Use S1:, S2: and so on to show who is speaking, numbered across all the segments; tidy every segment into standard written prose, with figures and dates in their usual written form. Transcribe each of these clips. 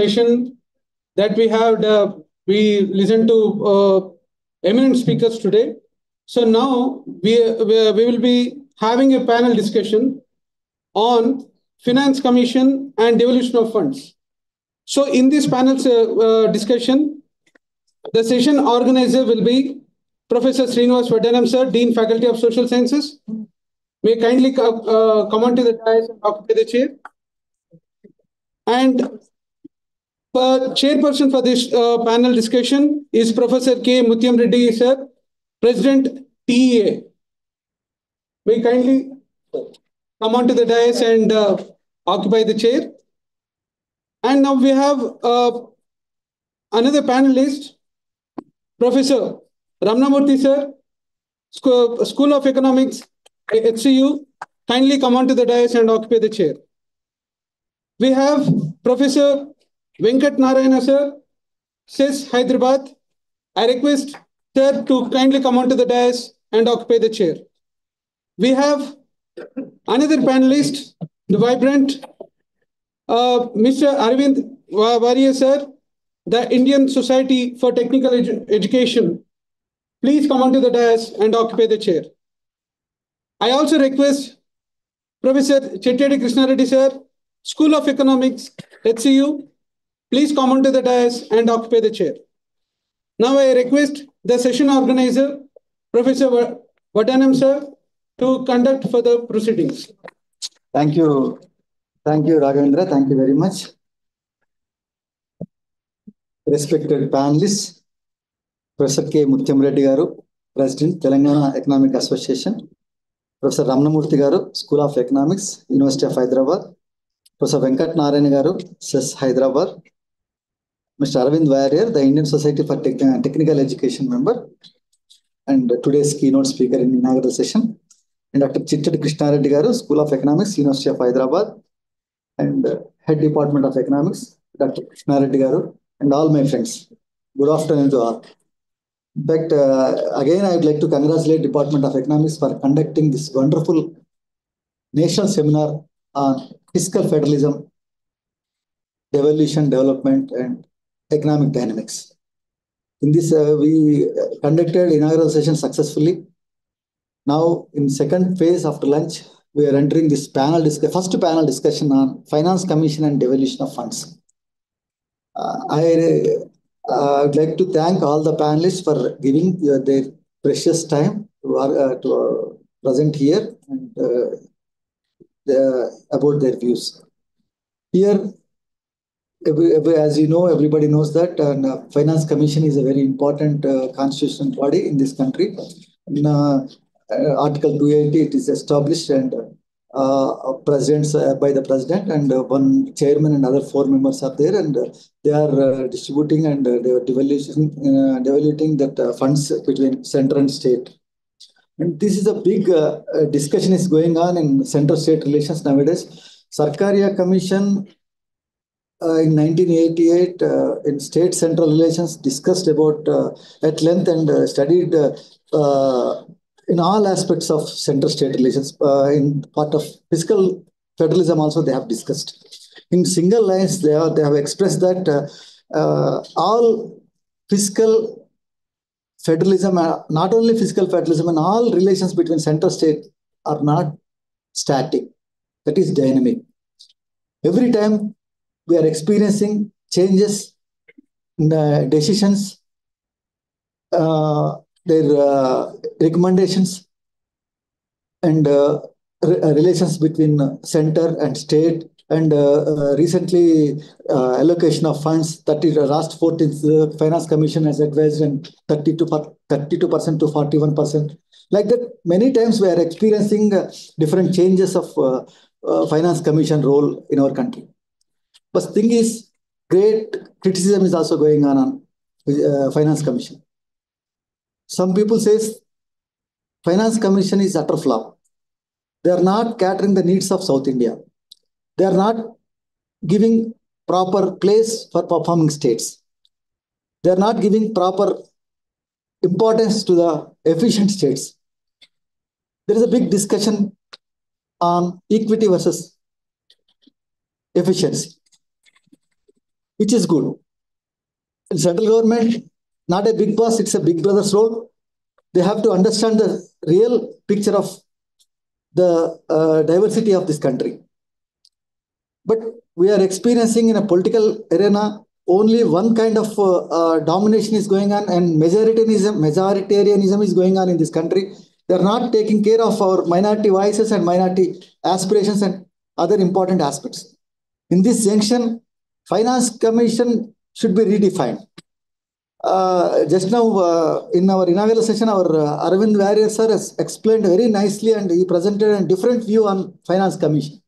S1: Session that we have, we listened to eminent speakers today. So now we will be having a panel discussion on Finance Commission and Devolution of Funds. So in this panel discussion, the session organizer will be Professor Srinivas Vadanam, sir, Dean Faculty of Social Sciences. May kindly come on to the dais and occupy the chair. And chairperson for this panel discussion is Professor K. Mutyam Reddy, sir, President TEA. May kindly come on to the dais and occupy the chair. And now we have another panelist, Professor Ramnamurthy, sir, School of Economics, HCU. Kindly come on to the dais and occupy the chair. We have Professor Venkat Narayana, sir, CIS Hyderabad. I request sir to kindly come on to the dais and occupy the chair. We have another panelist, the vibrant Mr. Arvind Varia, sir, the Indian Society for Technical Education. Please come on to the dais and occupy the chair. I also request Professor Chettiadi Krishna Reddy, sir, School of Economics, HCU. Please come on to the dais and occupy the chair. Now I request the session organizer, Professor Vadanam, sir, to conduct further proceedings.
S2: Thank you. Thank you, Raghavendra. Thank you very much. Respected panelists, Professor K. Mutyam Reddy Garu, President, Telangana Economic Association, Professor Ramnamurthy Garu, School of Economics, University of Hyderabad, Professor Venkat Narayana Garu, CIS Hyderabad, Mr. Arvind Varia, the Indian Society for Technical Education member, and today's keynote speaker in the inaugural session, and Dr. Chettiadi Krishna Reddy Garu, School of Economics, University of Hyderabad, and Head Department of Economics, Dr. Krishna Reddy Garu, and all my friends. Good afternoon to all. In fact, again, I would like to congratulate Department of Economics for conducting this wonderful national seminar on fiscal federalism, devolution, development, and economic dynamics. In this, we conducted inaugural session successfully. Now, in second phase after lunch, we are entering this panel first panel discussion on Finance Commission and Devolution of Funds. I would like to thank all the panelists for giving their precious time to present here and about their views. Here, as you know, everybody knows that Finance Commission is a very important constitutional body in this country. In Article 280, it is established and presidents by the president, and one chairman and other 4 members are there, and they are distributing and they are devoluting that funds between center and state. And this is a big discussion is going on in center-state relations nowadays. Sarkaria Commission in 1988 in state central relations discussed about at length and studied in all aspects of center-state relations. In part of fiscal federalism also they have discussed. In single lines, they have expressed that all fiscal federalism, not only fiscal federalism, and all relations between center-state are not static. That is dynamic. Every time we are experiencing changes in the decisions, their recommendations, and relations between center and state, and recently allocation of funds. Last 14th Finance Commission has advised and 32% to 41%. Like that, many times we are experiencing different changes of Finance Commission role in our country. But the thing is, great criticism is also going on Finance Commission. Some people say Finance Commission is utter flop. They are not catering the needs of South India. They are not giving proper place for performing states. They are not giving proper importance to the efficient states. There is a big discussion on equity versus efficiency. which is good. In central government, not a big boss, it's a big brother's role. They have to understand the real picture of the diversity of this country. But we are experiencing in a political arena only one kind of domination is going on, and majoritarianism is going on in this country. They are not taking care of our minority voices and minority aspirations and other important aspects. In this junction, Finance Commission should be redefined. Just now, in our inaugural session, our Arvind Warrior sir has explained very nicely, and he presented a different view on Finance Commission.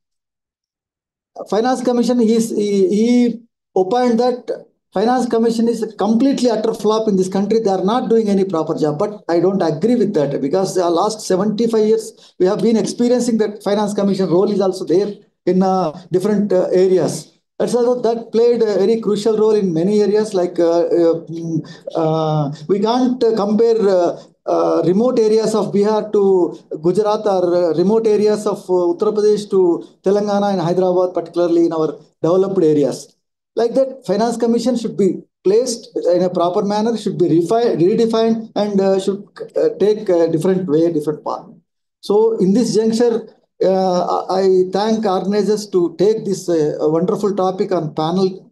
S2: Finance Commission, he opined that Finance Commission is a completely utter flop in this country. They are not doing any proper job. But I don't agree with that, because the last 75 years, we have been experiencing that Finance Commission role is also there in different areas. That played a very crucial role in many areas. Like we can't compare remote areas of Bihar to Gujarat, or remote areas of Uttar Pradesh to Telangana and Hyderabad, particularly in our developed areas. Like that, Finance Commission should be placed in a proper manner, should be redefined, and should take a different way, different path. So in this juncture, I thank organizers to take this wonderful topic on panel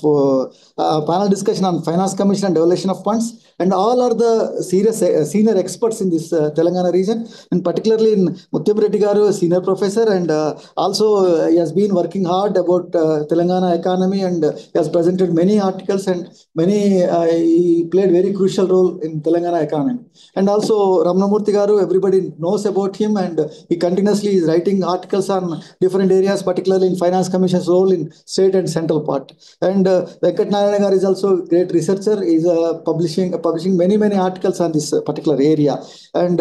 S2: for panel discussion on Finance Commission and Devolution of Funds, and all are the senior experts in this Telangana region, and particularly in Mutyam Reddy Garu, a senior professor, and also he has been working hard about Telangana economy, and he has presented many articles, and he played very crucial role in Telangana economy. And also Ramanamurthy Garu, everybody knows about him, and he continuously is writing articles on different areas, particularly in Finance Commission's role in state and central part. And Venkat Narayana Garu is also a great researcher. He is publishing many articles on this particular area. And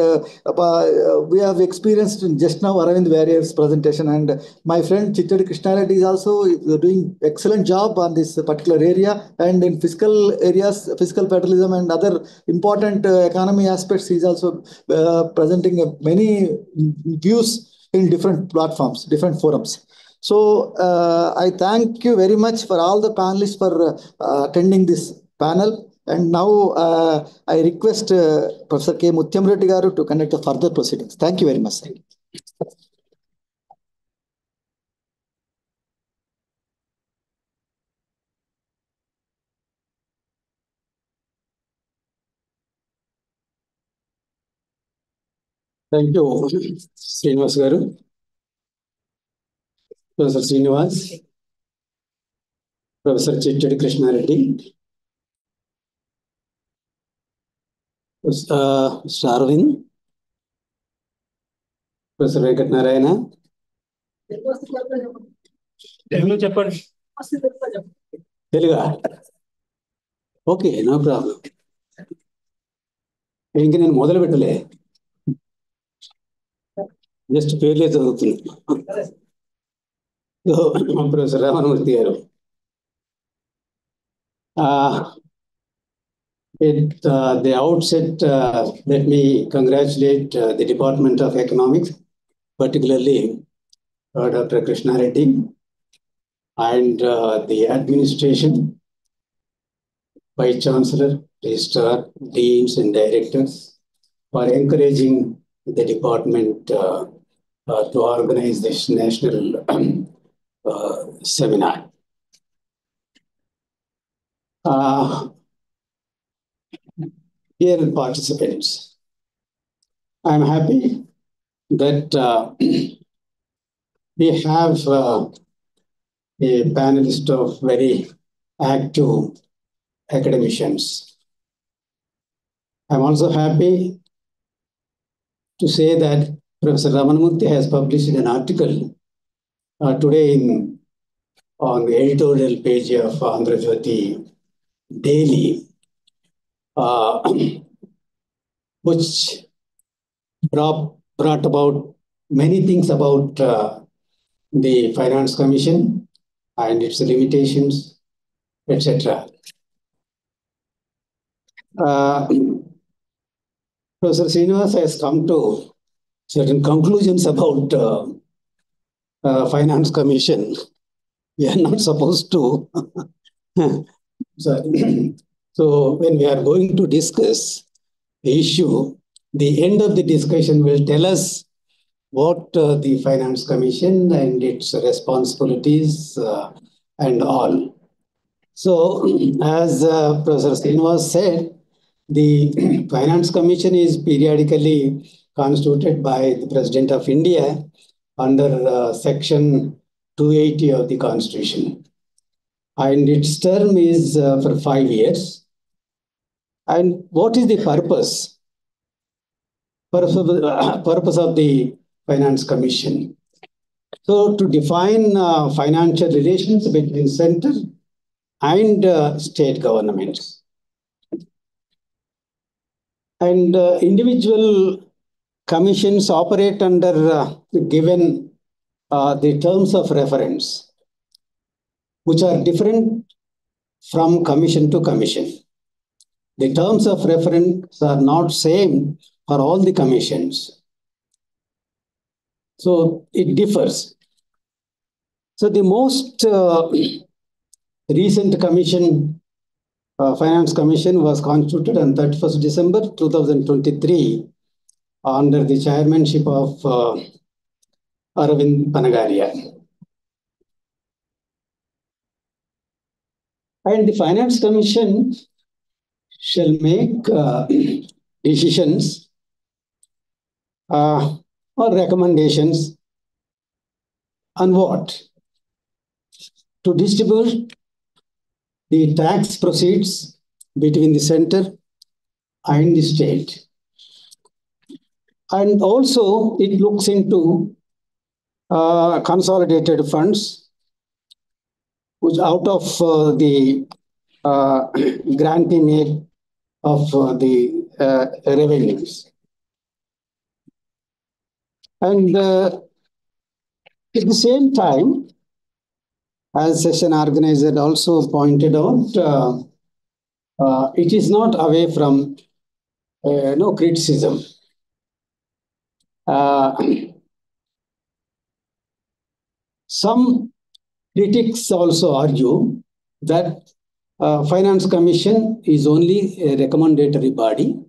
S2: we have experienced just now Aravind Warrior's presentation, and my friend Chittadi Krishna Reddy is also doing excellent job on this particular area, and in fiscal areas, fiscal federalism and other important economy aspects, he is also presenting many views in different platforms, different forums. So I thank you very much for all the panelists for attending this panel. And now I request Professor K. Mutyam Reddy Garu to conduct the further proceedings. Thank you very much.
S1: Thank you, Srinivas Garu. Professor Srinivas, Professor Chittadi Krishna Reddy, Mr. Arvind, Professor Venkat Narayana. Telugu చెప్పండి. తెలుగా? Okay, no problem. ఇంక నేను మొదలు పెట్టలే, just పేర్లే చదువుతున్నా. Professor Ramamurthy గారు, at the outset, let me congratulate the Department of Economics, particularly Dr. Krishna Reddy, and the administration, Vice Chancellor, Registrar, Deans, and Directors for encouraging the department to organize this national seminar. Dear participants, I'm happy that we have a panelist of very active academicians. I'm also happy to say that Professor Ramanamurthy has published an article today on the editorial page of Andhra Jyoti Daily, which brought about many things about the Finance Commission and its limitations, etc. Professor Srinivas has come to certain conclusions about Finance Commission. We are not supposed to
S3: Sorry. So when we are going to discuss the issue, the end of the discussion will tell us what the Finance Commission and its responsibilities and all. So as Professor Srinivas said, the Finance Commission is periodically constituted by the President of India under Section 280 of the Constitution. And its term is for 5 years. And what is the purpose? Purpose of the Finance Commission. So to define financial relations between center and state governments. And individual commissions operate under given the terms of reference, which are different from commission to commission. The terms of reference are not same for all the commissions. So it differs. So the most recent commission, Finance Commission, was constituted on 31st December 2023 under the chairmanship of Arvind Panagaria. And the Finance Commission shall make decisions or recommendations on what? To distribute the tax proceeds between the center and the state. And also it looks into consolidated funds, which out of the granting aid of the revenues. And at the same time, as session organizer also pointed out, it is not away from no criticism. Some critics also argue that Finance Commission is only a recommendatory body,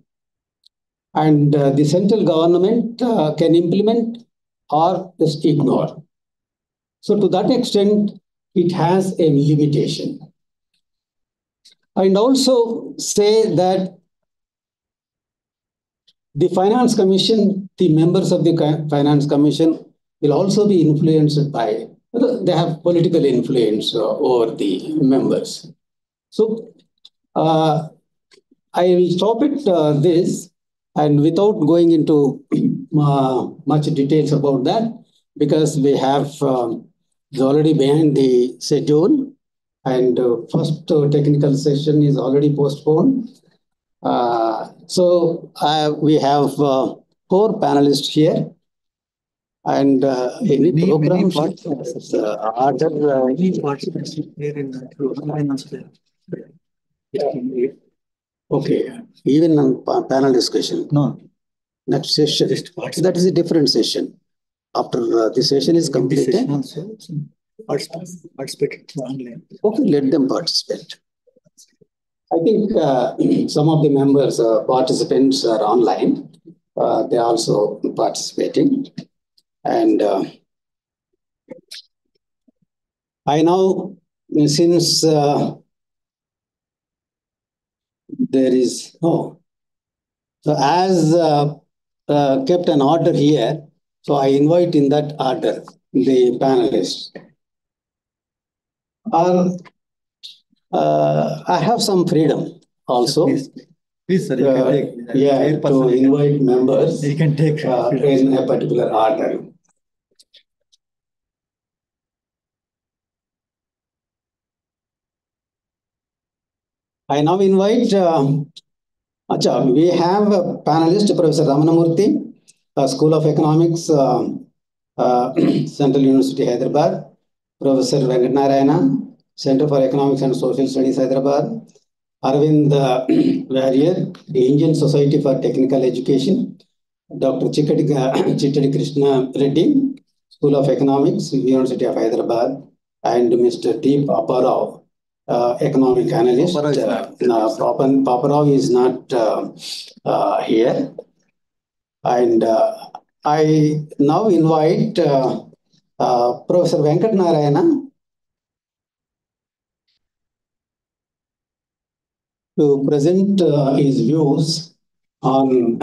S3: and the central government can implement or just ignore. So to that extent, it has a limitation. And also say that the Finance Commission, the members of the Finance Commission will also be influenced by, they have political influence over the members. So I will stop at this, and without going into much details about that, because we have already behind the schedule, and first technical session is already postponed. So we have 4 panelists here, and any program participants here in online also. Okay, even on panel discussion. No, next session. That is a different session. After the session is completed, participate online. Okay, let them participate. I think some of the members, participants are online. They are also participating. And I know since there is no, so as kept an order here, so I invite in that order the panelists. I have some freedom also. Please sir, you can take. Yeah, to invite members. You can take in a particular order. I now invite. We have a panelist, Professor Ramanamurthy, School of Economics, Central University, Hyderabad. Professor Venkat Narayana, Center for Economics and Social Studies, Hyderabad. Arvind Warrior, the Indian Society for Technical Education. Dr. Chittadi Krishna Reddy, School of Economics, University of Hyderabad. And Mr. T. Paparao, economic analyst. Paparao is not here. And I now invite Professor Venkat Narayana to present his views on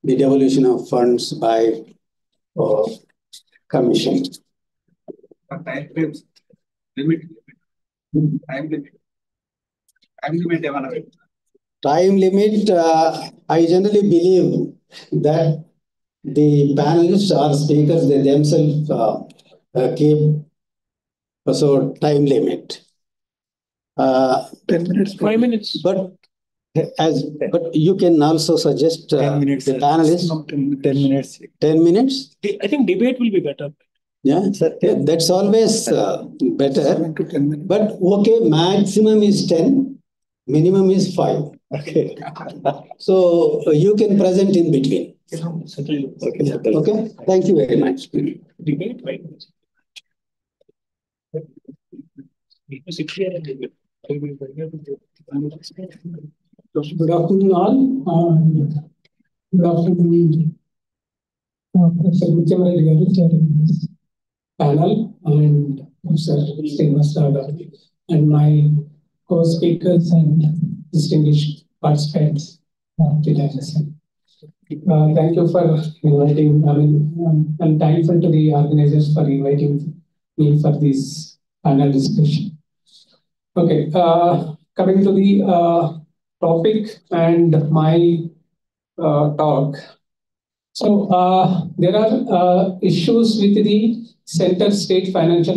S3: the devolution of funds by Commission.
S1: Time limit.
S3: Time limit, I generally believe that the panelists or speakers, they themselves keep so time limit.
S4: 10 minutes. 5 minutes.
S3: But you can also suggest
S2: 10 minutes,
S3: the panelists.
S2: 10 minutes.
S3: 10 minutes?
S4: I think debate will be better.
S3: Yeah, that's always better.
S2: 7 to 10 minutes.
S3: But okay, maximum is 10, minimum is 5.
S2: Okay.
S3: So you can present in between.
S2: Okay.
S3: Okay, thank you very much.
S4: Debate, right?
S5: Good afternoon, all. Good afternoon, Professor Mutyamreddy garu chairing this panel, and Professor Srinivasa and my co-speakers and distinguished participants today. Thank you for inviting. I'm thankful to the organizers for inviting me for this panel discussion. Okay, coming to the topic and my talk. So there are issues with the center-state financial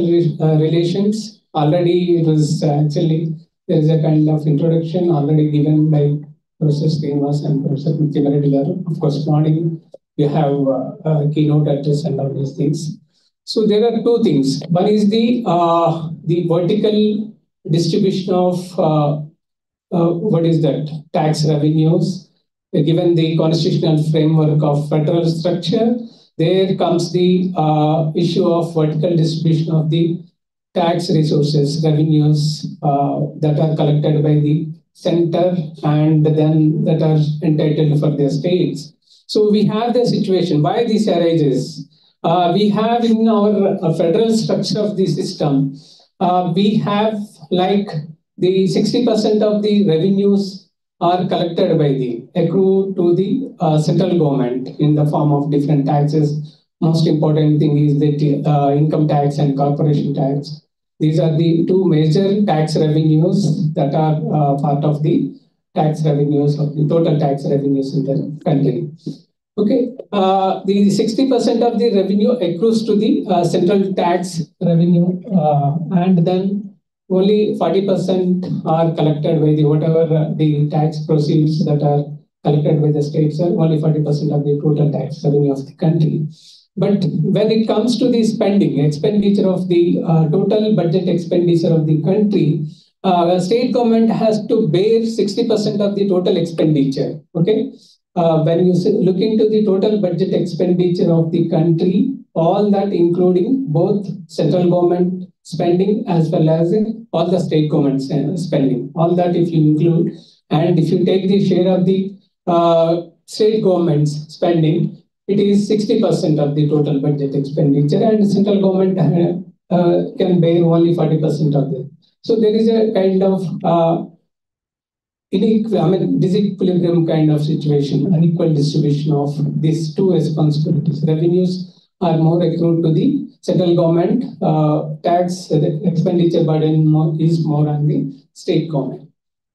S5: relations. Already it was actually, there is a kind of introduction already given by Professor Srinivas and Professor Mutyamreddy garu. Of course, morning we have a keynote address and all these things. So there are two things. One is the vertical distribution of what is that? Tax revenues. Given the constitutional framework of federal structure, there comes the issue of vertical distribution of the tax resources, revenues that are collected by the center and then that are entitled for their states. So we have the situation. Why this arises? We have in our federal structure of the system, we have like the 60% of the revenues are collected by the accrue to the central government in the form of different taxes. Most important thing is the income tax and corporation tax. These are the two major tax revenues that are part of the tax revenues of the total tax revenues in the country. Okay, the 60% of the revenue accrues to the central tax revenue, and then only 40% are collected by the whatever the tax proceeds that are collected by the states, are only 40% of the total tax revenue of the country. But when it comes to the spending, expenditure of the total budget expenditure of the country, the state government has to bear 60% of the total expenditure. Okay, when you look into the total budget expenditure of the country, all that including both central government spending as well as all the state government spending, all that if you include, and if you take the share of the state government's spending, it is 60% of the total budget expenditure, and the central government can bear only 40% of it. So there is a kind of disequilibrium kind of situation, unequal distribution of these two responsibilities. Revenues are more accrued to the central government, tax expenditure burden is more on the state government.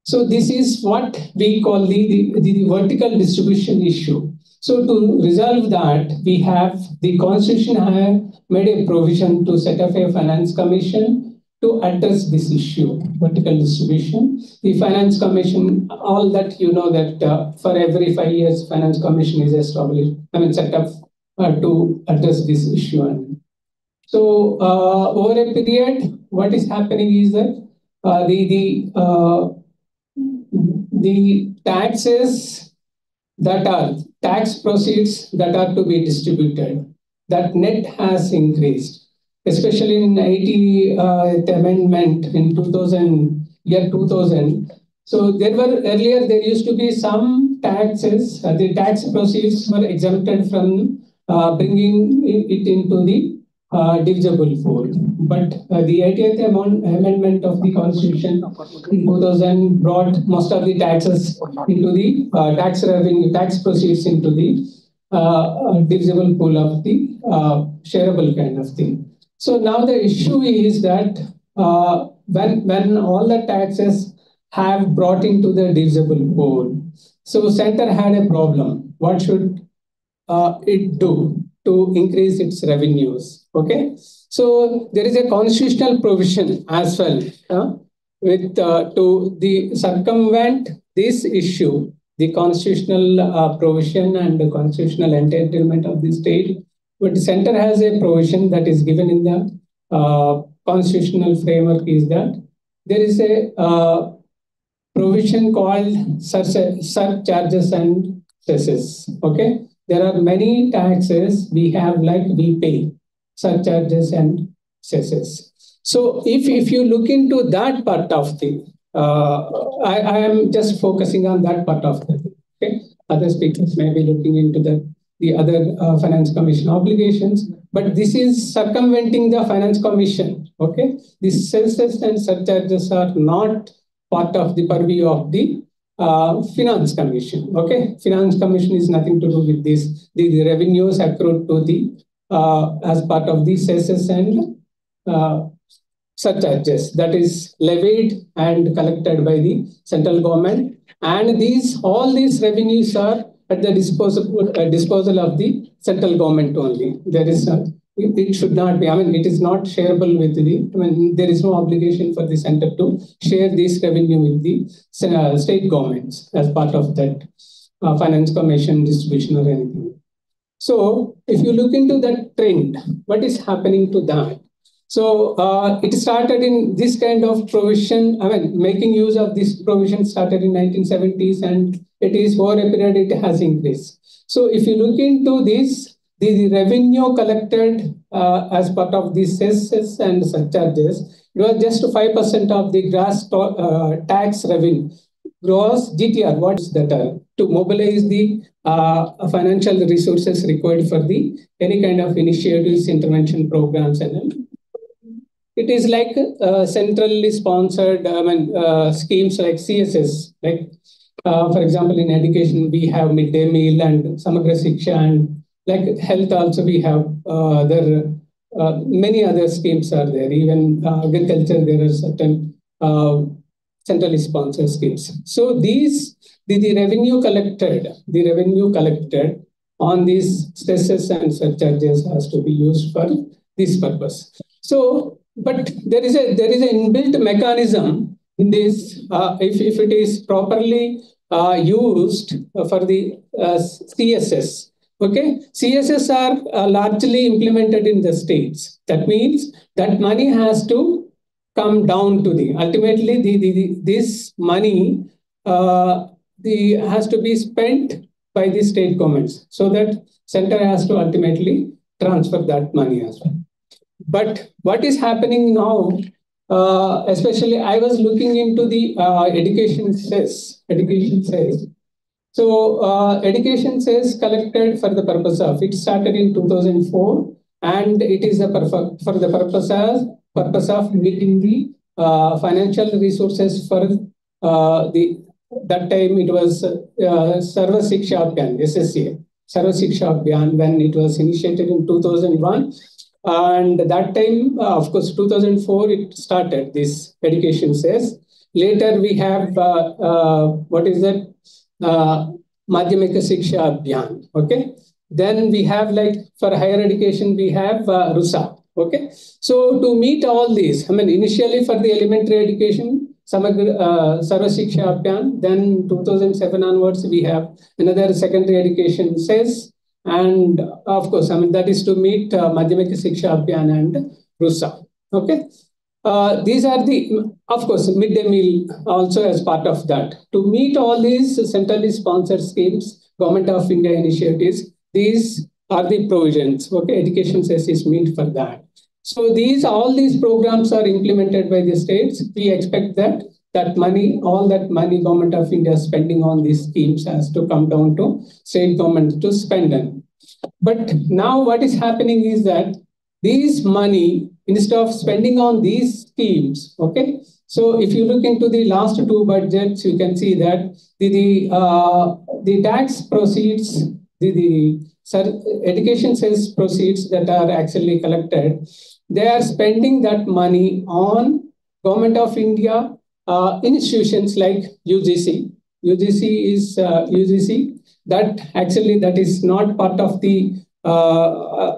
S5: So this is what we call the vertical distribution issue. So to resolve that, we have the Constitution have made a provision to set up a finance commission to address this issue, vertical distribution. The finance commission, all that you know that for every 5 years, finance commission is established, set up to address this issue. So over a period, what is happening is that the taxes that are tax proceeds that are to be distributed, that net has increased. especially in 80 the amendment in 2000. So earlier there used to be some taxes, the tax proceeds were exempted from bringing it into the divisible pool. But the 80th amendment of the Constitution in 2000 brought most of the taxes into the tax revenue, tax proceeds into the divisible pool of the shareable kind of thing. So now the issue is that when all the taxes have brought into the divisible pool, so center had a problem. What should it do to increase its revenues? Okay, so there is a constitutional provision as well with to the circumvent this issue, the constitutional provision and the constitutional entitlement of the state. But the center has a provision that is given in the constitutional framework is that there is a provision called surcharges and cesses. Okay, there are many taxes we have, like we pay surcharges and cesses. So if you look into that part of the, I am just focusing on that part of the thing. Okay, other speakers may be looking into the other Finance Commission obligations, but this is circumventing the Finance Commission. Okay, the cesses and surcharges are not part of the purview of the Finance Commission. Okay, Finance Commission is nothing to do with this. The revenues accrued to the as part of the cesses and surcharges that is levied and collected by the central government, and all these revenues are at the disposal of the central government only. There is it should not be. I mean, it is not shareable with the. I mean, there is no obligation for the center to share this revenue with the state governments as part of that Finance Commission distribution or anything. So, if you look into that trend, what is happening to that? So, it started in this kind of provision. I mean, making use of this provision started in 1970s, and it is over a period it has increased. So, if you look into this, the revenue collected as part of the cesses and surcharges, it was just 5% of the gross tax revenue. Gross GTR, what is that? To mobilize the financial resources required for the any kind of initiatives, intervention programs, and it is like centrally sponsored schemes like CSS. Like, for example, in education, we have midday meal and Samagra Shiksha, and like health also we have many other schemes are there. Even agriculture, there are certain centrally sponsored schemes. So these the revenue collected on these cesses and surcharges has to be used for this purpose. So, but there is an inbuilt mechanism in this if it is properly used for the CSS. Okay, CSS are largely implemented in the states. That means that money has to come down to ultimately this money has to be spent by the state governments, so that center has to ultimately transfer that money as well. But what is happening now, especially I was looking into the education cess. So education cess collected for the purpose of, it started in 2004, and it is for the purpose of meeting the financial resources for that time it was Sarva Shiksha Abhiyan, SSA, Sarva Shiksha Abhiyan, when it was initiated in 2001. And that time, of course, 2004, it started this education cess. Later, we have, what is that? Madhyamika Shiksha Abhiyan, okay? Then we have, like, for higher education, we have RUSA, okay? So to meet all these, I mean, initially for the elementary education, Sarva Shiksha Abhiyan, then 2007 onwards, we have another secondary education cess. And of course, I mean, that is to meet Madhyamika Shiksha Abhiyan and RUSA, okay? These are of course, midday meal also as part of that. To meet all these centrally sponsored schemes, Government of India initiatives, these are the provisions, okay? Education cess is meant for that. So all these programs are implemented by the states. We expect that all that money Government of India is spending on these schemes has to come down to state government to spend them. But now what is happening is that these money, instead of spending on these schemes, okay. So if you look into the last two budgets, you can see that the tax proceeds, the education sales proceeds that are actually collected, they are spending that money on Government of India institutions like UGC. UGC is UGC that is not part of the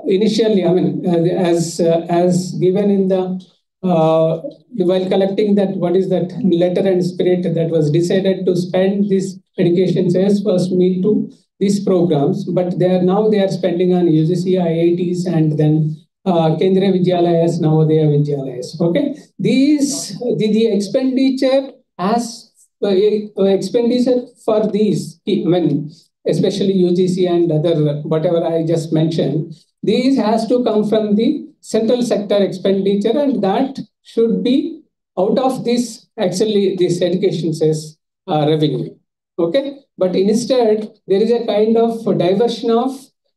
S5: initially. I mean, as given in the while collecting that, what is that letter and spirit that was decided to spend this education sales was made to these programs, but they are spending on UGC, IITs, and then Kendriya Vidyalayas, Navodaya Vidyalayas. Okay, the expenditure as expenditure for these, I mean, especially UGC and other whatever I just mentioned, these has to come from the central sector expenditure, and that should be out of this education sales revenue. Okay, but instead there is a kind of diversion of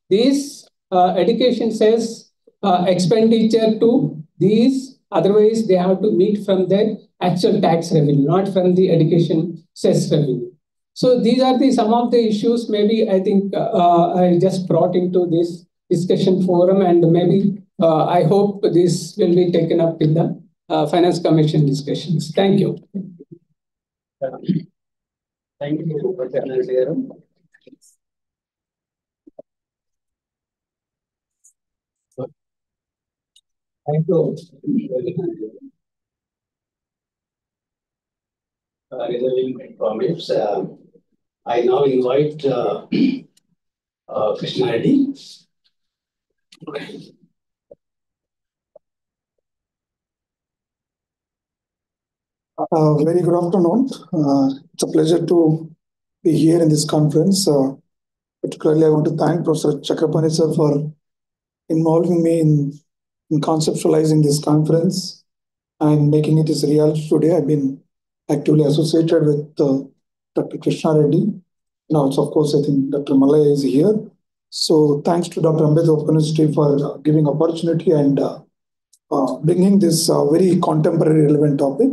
S5: these education sales expenditure to these. Otherwise, they have to meet from their actual tax revenue, not from the education cess revenue. So these are some of the issues maybe I think I just brought into this discussion forum, and maybe I hope this will be taken up in the Finance Commission discussions. Thank you.
S3: Thank you, Dr. Thank you. Reserving comments. I now invite Krishna Reddy.
S6: Very good afternoon. It's a pleasure to be here in this conference. Particularly, I want to thank Professor Chakrapani sir for involving me in conceptualizing this conference and making it this reality today. I've been actively associated with Dr. Krishna Reddy. Now, of course, I think Dr. Malaya is here. So thanks to Dr. Ambedkar Open University for giving opportunity and bringing this very contemporary relevant topic.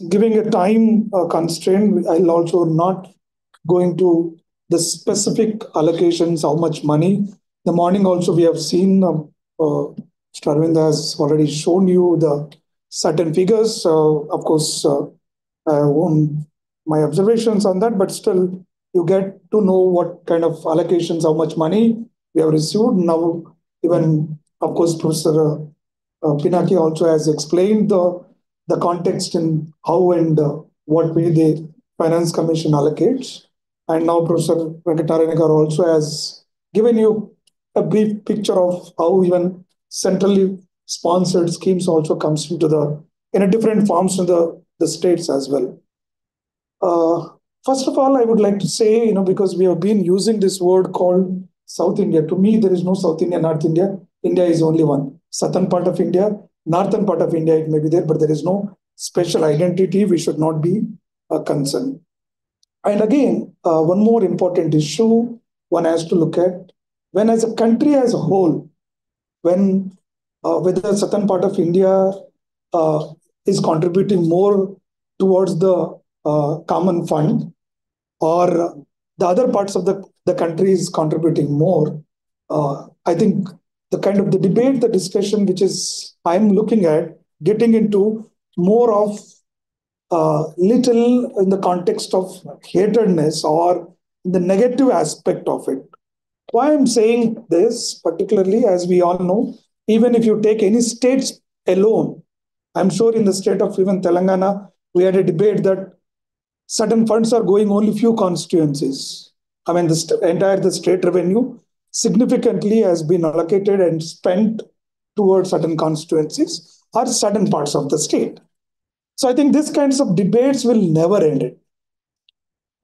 S6: Giving a time constraint, I'll also not go into the specific allocations, how much money. The morning also we have seen, Arvind has already shown you the certain figures. Of course, I won't my observations on that, but still you get to know what kind of allocations, how much money we have received. Now, even, of course, Professor Pinaki also has explained the context in how and what way the Finance Commission allocates. And now Professor Venkatarayankar also has given you a brief picture of how even centrally sponsored schemes also comes into in a different forms in the states as well. First of all, I would like to say, because we have been using this word called South India. To me, there is no South India, North India. India is only one. Southern part of India, northern part of India, it may be there, but there is no special identity. We should not be concerned. And again, one more important issue one has to look at, when as a country as a whole, when whether the southern part of India is contributing more towards the common fund, or the other parts of the country is contributing more, I think the kind of the debate, the discussion which is I'm looking at getting into more of little in the context of hatredness or the negative aspect of it. Why I'm saying this, particularly as we all know, even if you take any states alone, I'm sure in the state of even Telangana, we had a debate that certain funds are going only few constituencies. I mean, the state revenue significantly has been allocated and spent towards certain constituencies or certain parts of the state. So I think these kinds of debates will never end it.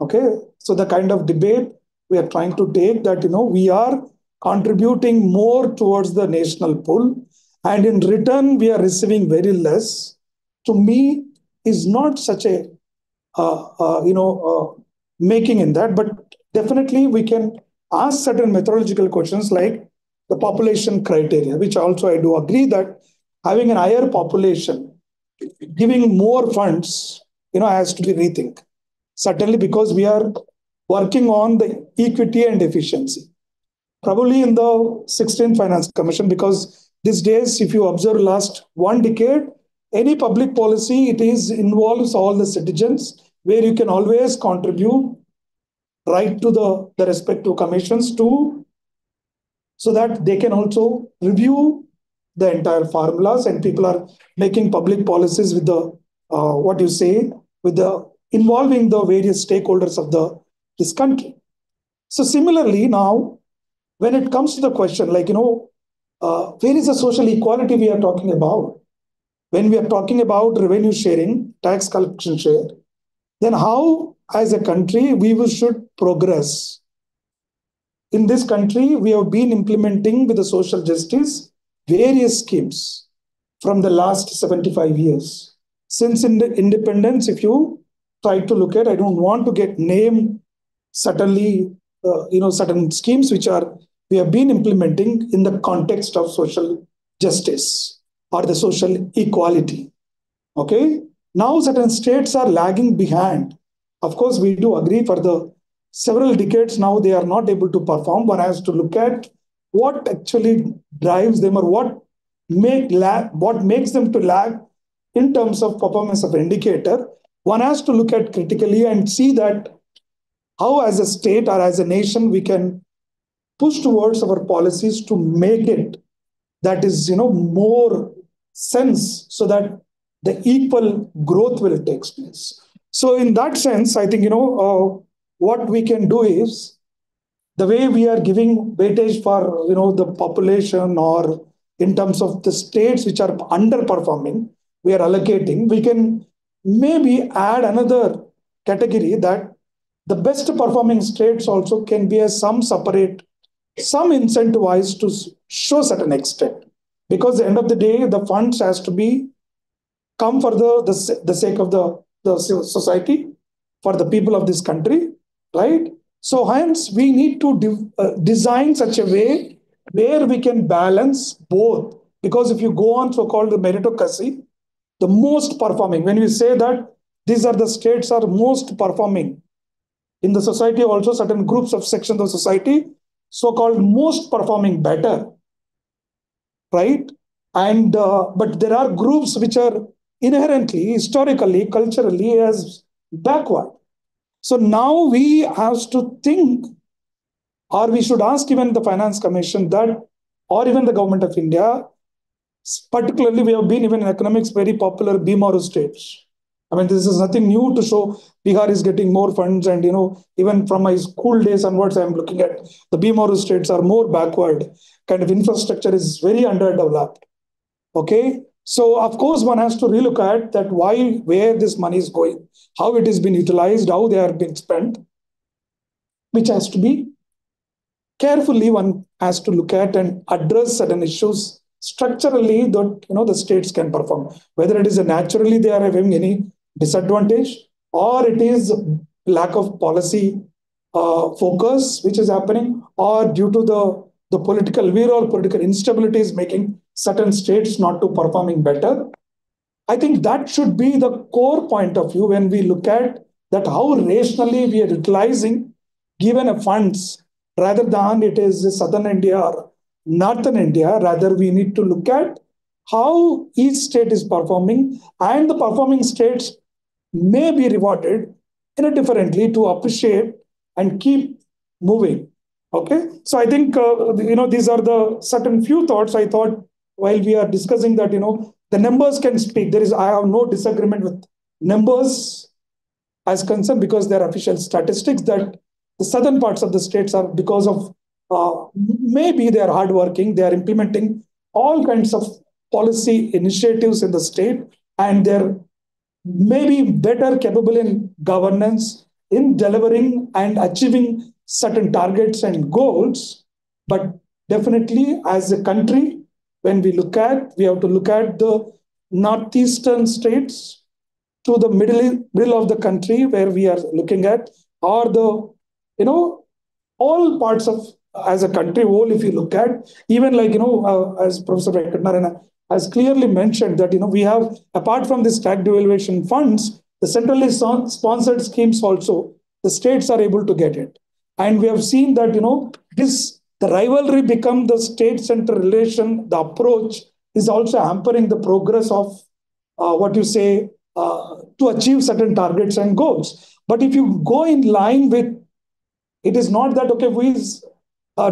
S6: Okay, so the kind of debate we are trying to take that, we are contributing more towards the national pool, and in return we are receiving very less, to me is not such a making in that. But definitely we can ask certain methodological questions like the population criteria, which also I do agree that having an higher population, giving more funds, has to be rethink. Certainly, because we are working on the equity and efficiency. Probably in the 16th Finance Commission, because these days, if you observe last one decade, any public policy, it involves all the citizens, where you can always contribute right to the respective commissions so that they can also review the entire formulas, and people are making public policies with involving the various stakeholders of this country. So similarly, now, when it comes to the question, where is the social equality we are talking about? When we are talking about revenue sharing, tax collection share, then how, as a country, we should progress? In this country, we have been implementing with the social justice various schemes from the last 75 years. Since independence, if you try to look at, I don't want to get named certainly, certain schemes which we have been implementing in the context of social justice or the social equality. Okay. Now certain states are lagging behind. Of course, we do agree for the several decades now they are not able to perform. One has to look at what actually drives them, or what makes them to lag in terms of performance of indicator. One has to look at critically and see that how, as a state or as a nation, we can push towards our policies to make it that is more sense, so that the equal growth will take place. So in that sense, I think what we can do is, the way we are giving weightage for the population, or in terms of the states which are underperforming, we are allocating. We can maybe add another category, that the best performing states also can be some incentivized to show certain extent, because at the end of the day, the funds has to be come for the sake of the society, for the people of this country, right? So hence we need to design such a way where we can balance both. Because if you go on so-called meritocracy, the most performing, when we say that these are the states are most performing in the society, also certain groups of sections of society, so-called most performing better, right? And but there are groups which are inherently, historically, culturally as backward. So now we have to think, or we should ask even the Finance Commission that, or even the Government of India, particularly we have been even in economics very popular BRAOU states. I mean, this is nothing new to show Bihar is getting more funds, and even from my school days onwards, I am looking at the BRAOU states are more backward, kind of infrastructure is very underdeveloped. Okay, so of course one has to relook at that, where this money is going, how it has been utilized, how they are being spent, which has to be carefully, one has to look at and address certain issues structurally that the states can perform, whether it is naturally they are having any disadvantage, or it is lack of policy focus which is happening, or due to the political will or political instability is making certain states not to performing better. I think that should be the core point of view when we look at that, how rationally we are utilizing given a funds, rather than it is Southern India or Northern India. Rather, we need to look at how each state is performing, and the performing states may be rewarded differently to appreciate and keep moving. Okay, so I think these are the certain few thoughts I thought while we are discussing that the numbers can speak. I have no disagreement with numbers as concerned, because they are official statistics that the southern parts of the states are, because of maybe they are hardworking, they are implementing all kinds of policy initiatives in the state, and they're maybe better capable in governance, in delivering and achieving certain targets and goals. But definitely as a country, when we have to look at the northeastern states to the middle of the country where we are looking at, or the, all parts of as a country whole, if you look at, even like, as Professor Venkatnarayana has clearly mentioned that, we have, apart from this tax devaluation funds, the centrally sponsored schemes also, the states are able to get it. And we have seen that, the rivalry become the state-center relation, the approach is also hampering the progress of what you say, to achieve certain targets and goals. But if you go in line with, it is not that, okay, who is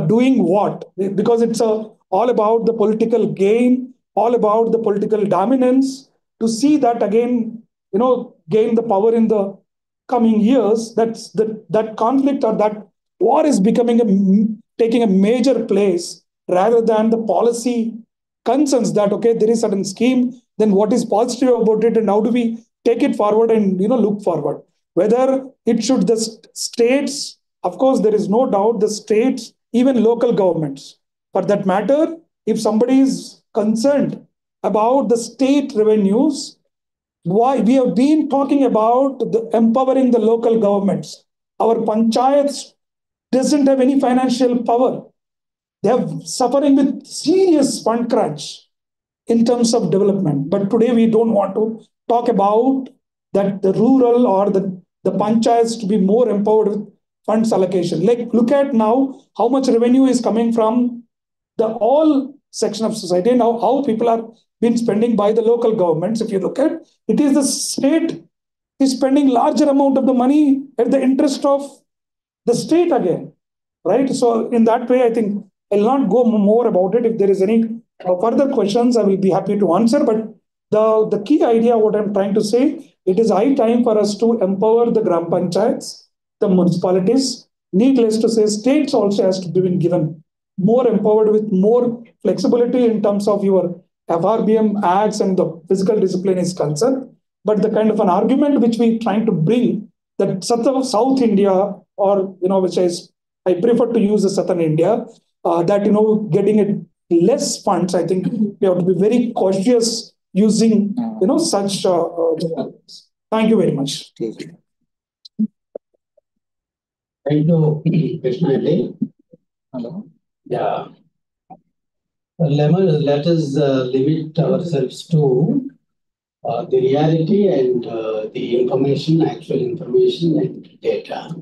S6: doing what, because it's all about the political gain, all about the political dominance, to see that again, gain the power in the coming years. That conflict or that war is taking a major place, rather than the policy concerns that, okay, there is certain scheme, then what is positive about it and how do we take it forward and, look forward. Whether it should the states, of course, there is no doubt the states, even local governments, for that matter, if somebody is concerned about the state revenues, why we have been talking about empowering the local governments. Our panchayats doesn't have any financial power. They are suffering with serious fund crunch in terms of development. But today we don't want to talk about that the rural or the panchayats to be more empowered with funds allocation. Like, look at now how much revenue is coming from the all section of society, and how people are been spending by the local governments. If you look at it, is the state is spending larger amount of the money at the interest of the state again, right? So in that way, I think I'll not go more about it. If there is any further questions, I will be happy to answer. But the key idea, what I'm trying to say, it is high time for us to empower the gram panchayats, the municipalities. Needless to say, states also has to be given more empowered with more flexibility in terms of your FRBM acts and the physical discipline is concerned. But the kind of an argument which we trying to bring, that South India, or which is, I prefer to use the Southern India, that getting it less funds. I think we have to be very cautious using such. Thank you very much.
S3: Thank you, Krishna.
S2: Hello.
S3: Yeah. Let us limit ourselves to the reality and the information, actual information and data.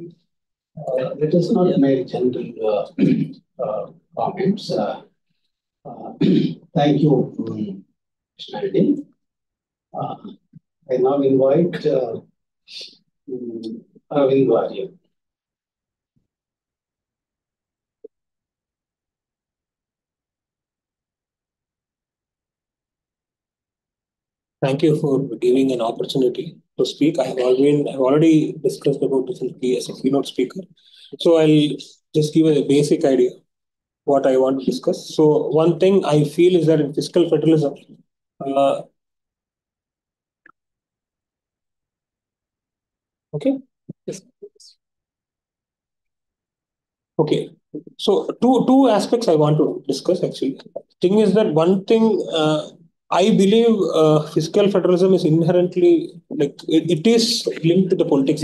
S3: Let us not make general comments. Thank you, Krishna. I now invite Arvind Warrior.
S4: Thank you for giving an opportunity to speak. I've already discussed about this as a keynote speaker. So I'll just give a basic idea what I want to discuss. So one thing I feel is that in fiscal federalism, okay. Okay. So two aspects I want to discuss actually. Thing is that one thing I believe fiscal federalism is inherently it is linked to the politics.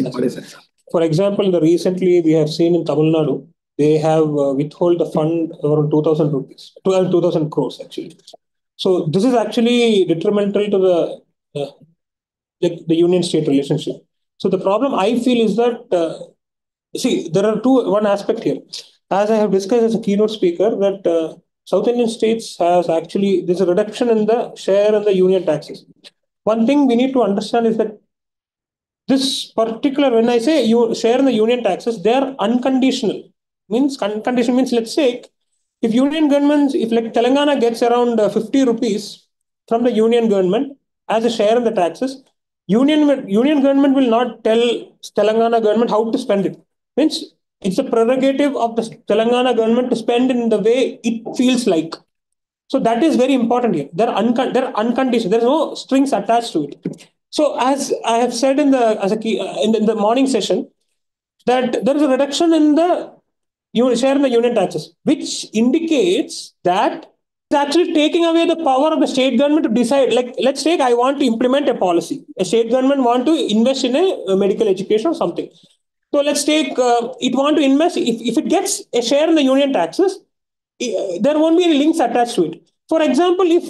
S4: For example, recently we have seen in Tamil Nadu, they have withhold the fund around 2,000 rupees, 2,000 crores actually. So this is actually detrimental to the union-state relationship. So the problem I feel is that see, there are one aspect here. As I have discussed as a keynote speaker, that South Indian states there's a reduction in the share in the union taxes. One thing we need to understand is that this particular, when I say you share in the union taxes, they are unconditional. Unconditional means, let's say, if like Telangana gets around 50 rupees from the union government as a share in the taxes, union government will not tell Telangana government how to spend it. Means it's a prerogative of the Telangana government to spend in the way it feels like. So that is very important here. They're unconditional. There's no strings attached to it. So as I have said in the morning session, that there is a reduction in the share in the union taxes, which indicates that it's actually taking away the power of the state government to decide. Like, let's take, I want to implement a policy. A state government want to invest in a medical education or something. So let's take, it want to invest, if it gets a share in the union taxes, there won't be any links attached to it. For example, if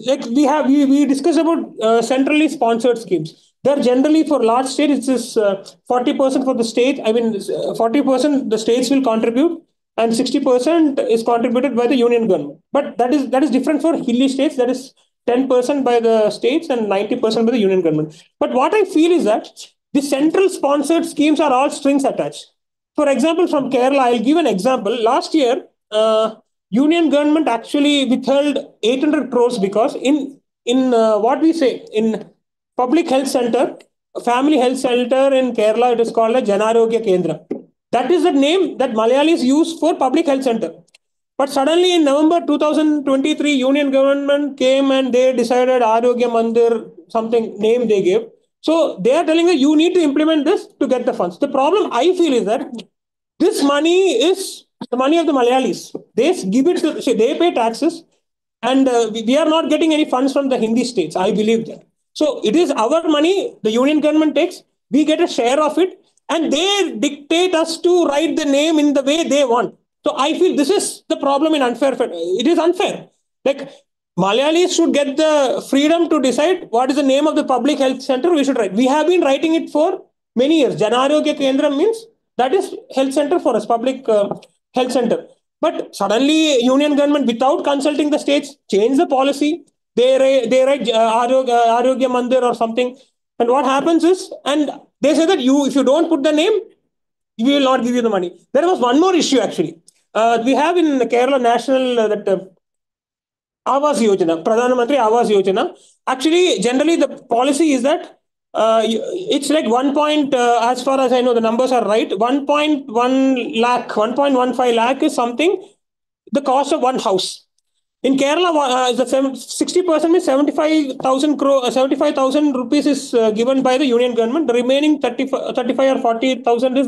S4: like we discussed about centrally sponsored schemes. They're generally for large states, it's 40% for the state. I mean, 40% the states will contribute, and 60% is contributed by the union government. But that is different for hilly states. That is 10% by the states and 90% by the union government. But what I feel is that the central sponsored schemes are all strings attached. For example, from Kerala, I'll give an example. Last year, union government actually withheld 800 crores because in what we say in public health center, family health center in Kerala, it is called a Janarogya Kendra. That is the name that Malayalis use for public health center. But suddenly in November 2023, union government came and they decided Arogya Mandir, something name they gave. So they are telling us you need to implement this to get the funds. The problem I feel is that this money is the money of the Malayalis. They give it to, they pay taxes, and we are not getting any funds from the Hindi states. I believe that. So it is our money, the union government takes, we get a share of it, and they dictate us to write the name in the way they want. So I feel this is the problem in unfair. It is unfair. Like, Malayalis should get the freedom to decide what is the name of the public health center we should write. We have been writing it for many years. Janarogya Kendra means that is health center for us, public health center. But suddenly, union government, without consulting the states, change the policy. They write Arogya Mandir or something. And what happens is, and they say that if you don't put the name, we will not give you the money. There was one more issue actually. We have in Kerala National Awas Yojana, Pradhan Mantri Awas Yojana. Actually, generally the policy is that it's like as far as I know, the numbers are right. 1.1 lakh, 1.15 lakh is something, the cost of one house. In Kerala, the 60% means 75,000 rupees is given by the union government. The remaining 35 or 40,000 is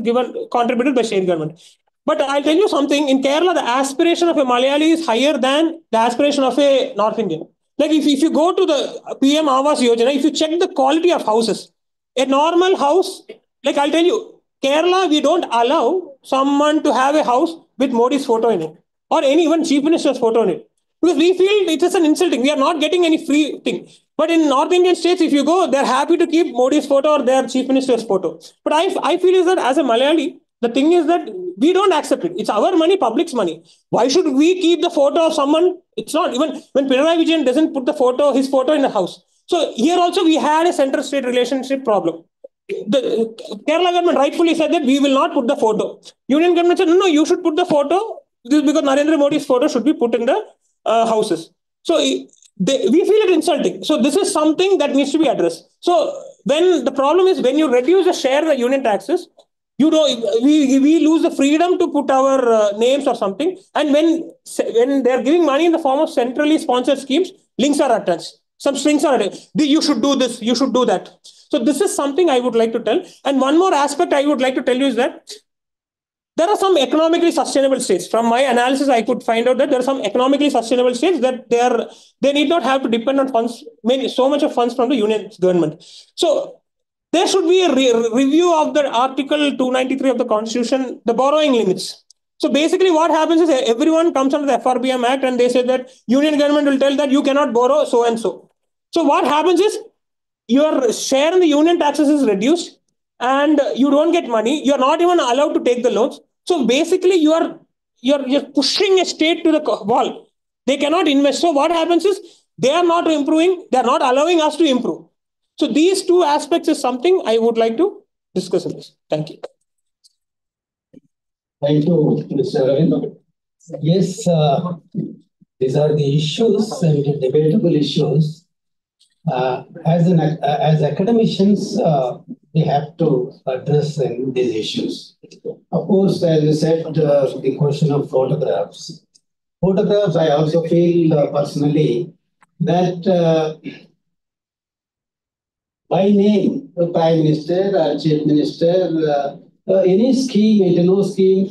S4: contributed by state government. But I'll tell you something. In Kerala, the aspiration of a Malayali is higher than the aspiration of a North Indian. Like if you go to the PM Awas Yojana, if you check the quality of houses, a normal house, like I'll tell you, Kerala, we don't allow someone to have a house with Modi's photo in it or any even chief minister's photo in it. Because we feel it is an insulting. We are not getting any free thing. But in North Indian states, if you go, they're happy to keep Modi's photo or their chief minister's photo. But I feel is that as a Malayali, the thing is that we don't accept it. It's our money, public's money. Why should we keep the photo of someone? It's not even when Pinarayi Vijayan doesn't put his photo in the house. So here also we had a center-state relationship problem. The Kerala government rightfully said that we will not put the photo. Union government said, no, you should put the photo because Narendra Modi's photo should be put in the houses. So we feel it insulting. So this is something that needs to be addressed. So when the problem is when you reduce the share of the union taxes, we lose the freedom to put our names or something. And when they're giving money in the form of centrally sponsored schemes, links are attached. Some strings are attached. You should do this, you should do that. So this is something I would like to tell. And one more aspect I would like to tell you is that there are some economically sustainable states. From my analysis, I could find out that there are some economically sustainable states that they need not have to depend on funds, so much of funds from the union government. So there should be a review of the Article 293 of the Constitution, the borrowing limits. So basically what happens is everyone comes under the FRBM Act and they say that union government will tell that you cannot borrow so and so. So what happens is your share in the union taxes is reduced and you don't get money. You're not even allowed to take the loans. So basically you're pushing a state to the wall. They cannot invest. So what happens is they are not improving. They're not allowing us to improve. So these two aspects is something I would like to discuss in this. Thank you.
S3: Thank you, Mr. Ravind. Yes, these are the issues and debatable issues. As academicians, we have to address these issues. Of course, as you said, the question of photographs. Photographs, I also feel personally that by name, the Prime Minister, Chief Minister, any scheme, internal scheme,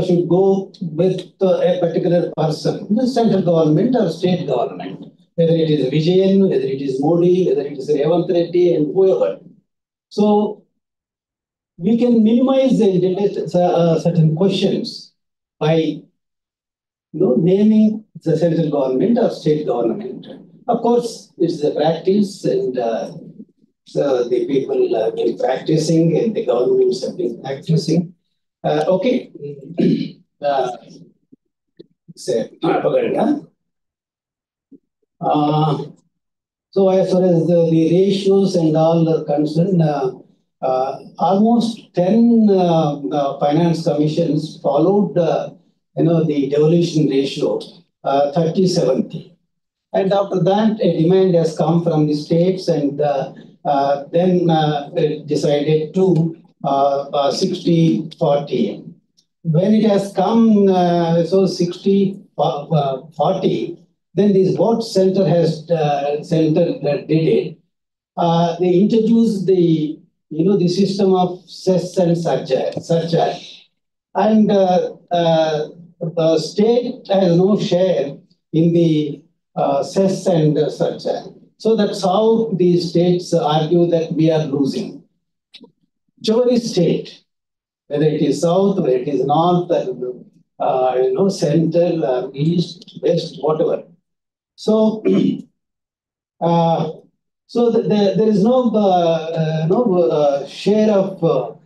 S3: should go with a particular person, the central government or state government, whether it is Vijayan, whether it is Modi, whether it is Revanth Reddy and whoever. So we can minimize the certain questions by naming the central government or state government. Of course, it's the practice, and so the people have been practicing and the governments have been practicing. Okay. It's a propaganda. So as far as the ratios and all are concerned, almost 10 finance commissions followed the devolution ratio 30-70. And after that, a demand has come from the states, and then decided to 60-40. When it has come, so 60-40, then this what center did it. They introduced the the system of cess and surcharge, and the state has no share in the cess and surcharge. So that's how the states argue that we are losing. Whichever state, whether it is south, whether it is north, center, east, west, whatever. So, there is no share of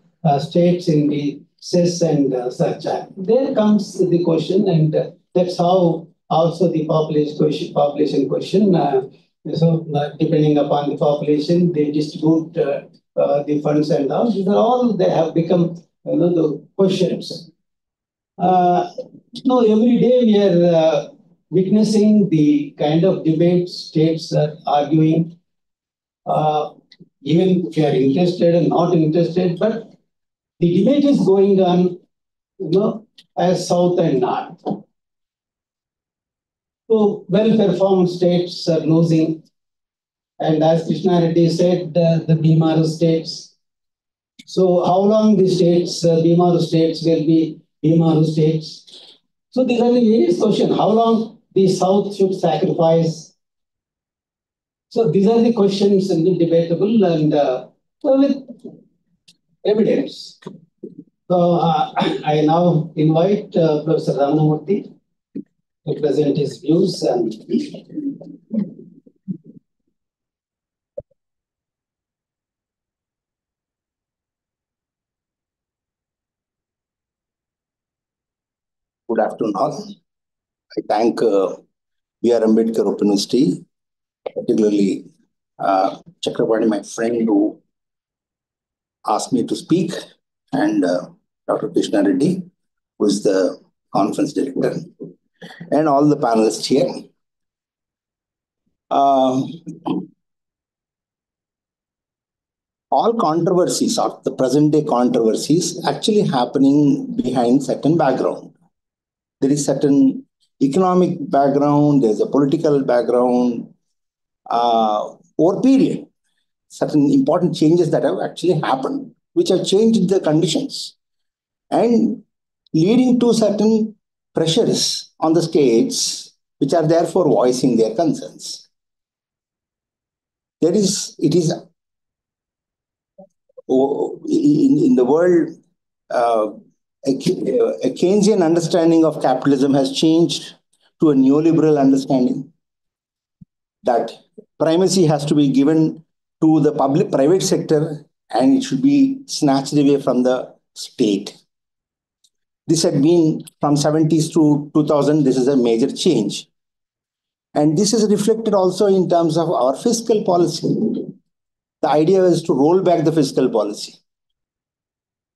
S3: states in the cess and surcharge. There comes the question, and that's how also the population question. So depending upon the population, they distribute the funds and all. These are all they have become the questions. Every day we are witnessing the kind of debates states are arguing. Even if you are interested and not interested, but the debate is going on, as south and north. So well-performed states are losing, and as Krishna Reddy said, the BRAOU states. So how long the states, BRAOU states will be BRAOU states? So these are the various questions. How long the south should sacrifice? So these are the questions and debatable, and with evidence. So I now invite Professor Ramanamurthy to present his views. And
S7: good afternoon all. I thank B.R. Ambedkar Open University, particularly Chakrabarti, my friend, who asked me to speak, and Dr. Krishna Reddy, who is the conference director, and all the panelists here. All controversies, or the present day controversies, actually happening behind certain background. There is certain economic background, there's a political background, or period. Certain important changes that have actually happened, which have changed the conditions and leading to certain pressures on the states, which are therefore voicing their concerns. It is in the world, a Keynesian understanding of capitalism has changed to a neoliberal understanding that primacy has to be given to the private sector, and it should be snatched away from the state. This had been from 70s to 2000. This is a major change. And this is reflected also in terms of our fiscal policy. The idea is to roll back the fiscal policy.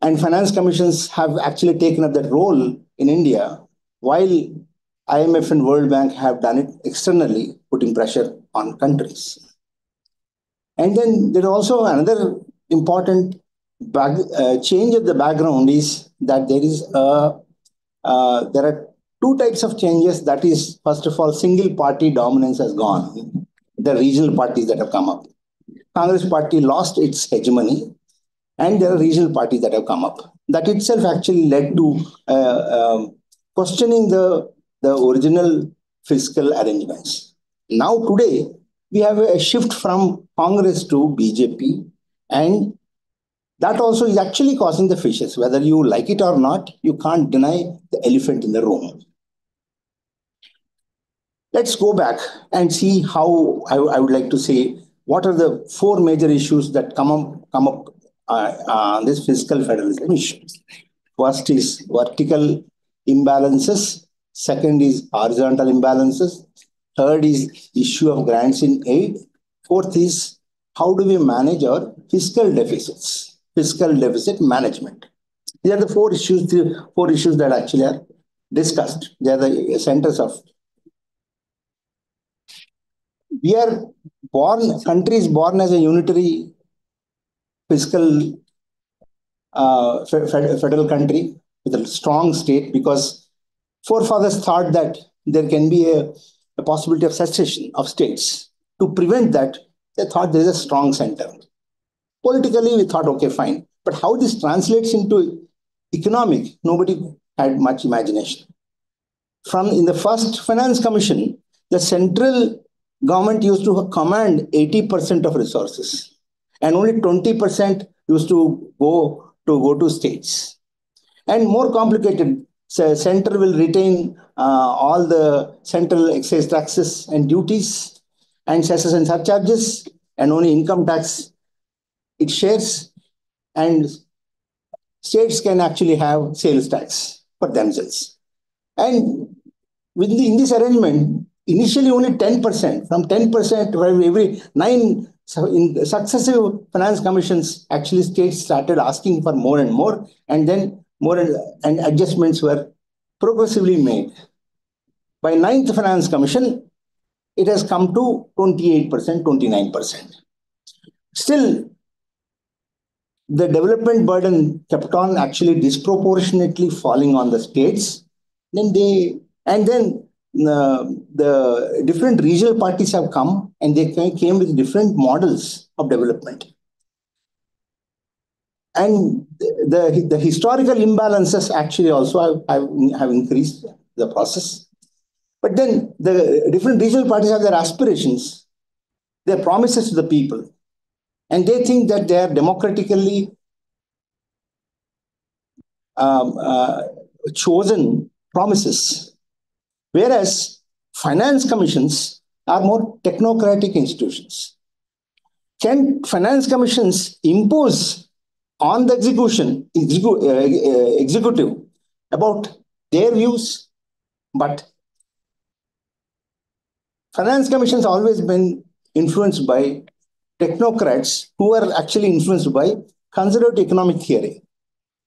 S7: And finance commissions have actually taken up that role in India, while IMF and World Bank have done it externally, putting pressure on countries. And then there is also another important change of the background is that there are two types of changes. That is, first of all, single party dominance has gone. The regional parties that have come up. Congress party lost its hegemony, and there are regional parties that have come up. that itself actually led to questioning the original fiscal arrangements. Now today, we have a shift from Congress to BJP, and that also is actually causing the fishes. Whether you like it or not, you can't deny the elephant in the room. Let's go back and see how I would like to say what are the four major issues that come up on this fiscal federalism issue. First is vertical imbalances. Second is horizontal imbalances. Third is issue of grants in aid. Fourth is how do we manage our fiscal deficits, fiscal deficit management. These are the four issues that actually are discussed. They are the centers of. We are born, country is born as a unitary fiscal federal country with a strong state, because forefathers thought that there can be a possibility of secession of states. To prevent that, they thought there is a strong center. Politically, we thought, okay, fine. But how this translates into economic, nobody had much imagination. In the first Finance Commission, the central government used to command 80% of resources, and only 20% used to go to states. And more complicated, center will retain all the central excise taxes and duties and cesses and surcharges, and only income tax it shares, and states can actually have sales tax for themselves. And in this arrangement, initially only 10%, from 10%, every 9 in successive finance commissions, actually states started asking for more and more, and then and adjustments were progressively made. By 9th Finance Commission, it has come to 28%, 29%. Still, the development burden kept on actually disproportionately falling on the states. The different regional parties have come, and they came with different models of development. And the historical imbalances actually also have increased the process. But then the different regional parties have their aspirations, their promises to the people, and they think that they are democratically chosen promises. Whereas finance commissions are more technocratic institutions. Can finance commissions impose on the executive about their views? But finance commissions have always been influenced by technocrats who are actually influenced by conservative economic theory.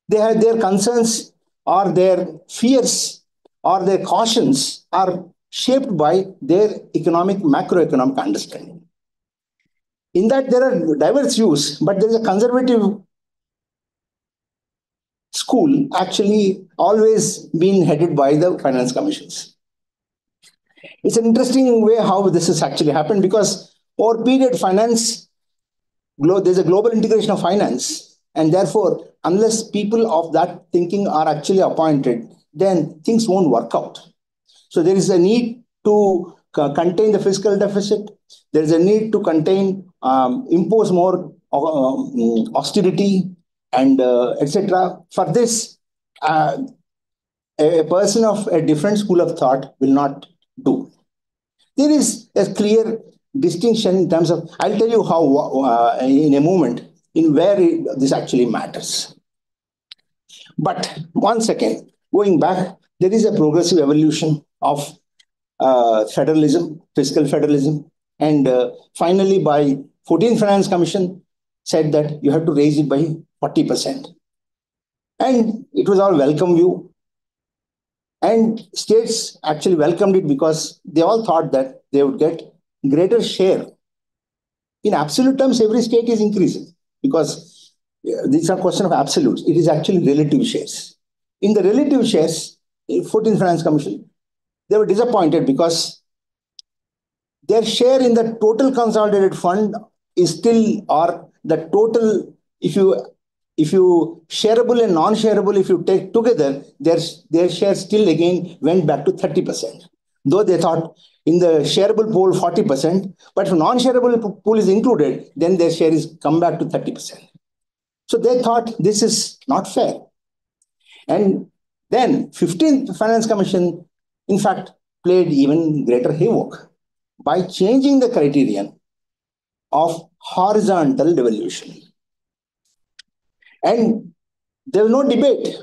S7: They have their concerns or their fears or their cautions are shaped by their macroeconomic understanding. In that, there are diverse views, but there is a conservative school actually always been headed by the finance commissions. It's an interesting way how this has actually happened, because over period finance, there's a global integration of finance, and therefore, unless people of that thinking are actually appointed, then things won't work out. So there is a need to contain the fiscal deficit. There is a need to impose more austerity and etc. For this, a person of a different school of thought will not do. There is a clear distinction in terms of, I'll tell you how in a moment, in where this actually matters. But one second, going back, there is a progressive evolution of federalism, fiscal federalism. And finally, by 14th Finance Commission said that you have to raise it by 40%. And it was all welcome view. And states actually welcomed it because they all thought that they would get greater share. In absolute terms, every state is increasing, because this is a question of absolutes. It is actually relative shares. In the relative shares, 14th Finance Commission, they were disappointed because their share in the total consolidated fund is still, or the total, if you if you shareable and non-shareable, if you take together, their share still again went back to 30%. Though they thought in the shareable pool 40%, but if non-shareable pool is included, then their share is come back to 30%. So they thought this is not fair. And then 15th Finance Commission, in fact, played even greater havoc by changing the criterion of horizontal devolution. And there was no debate,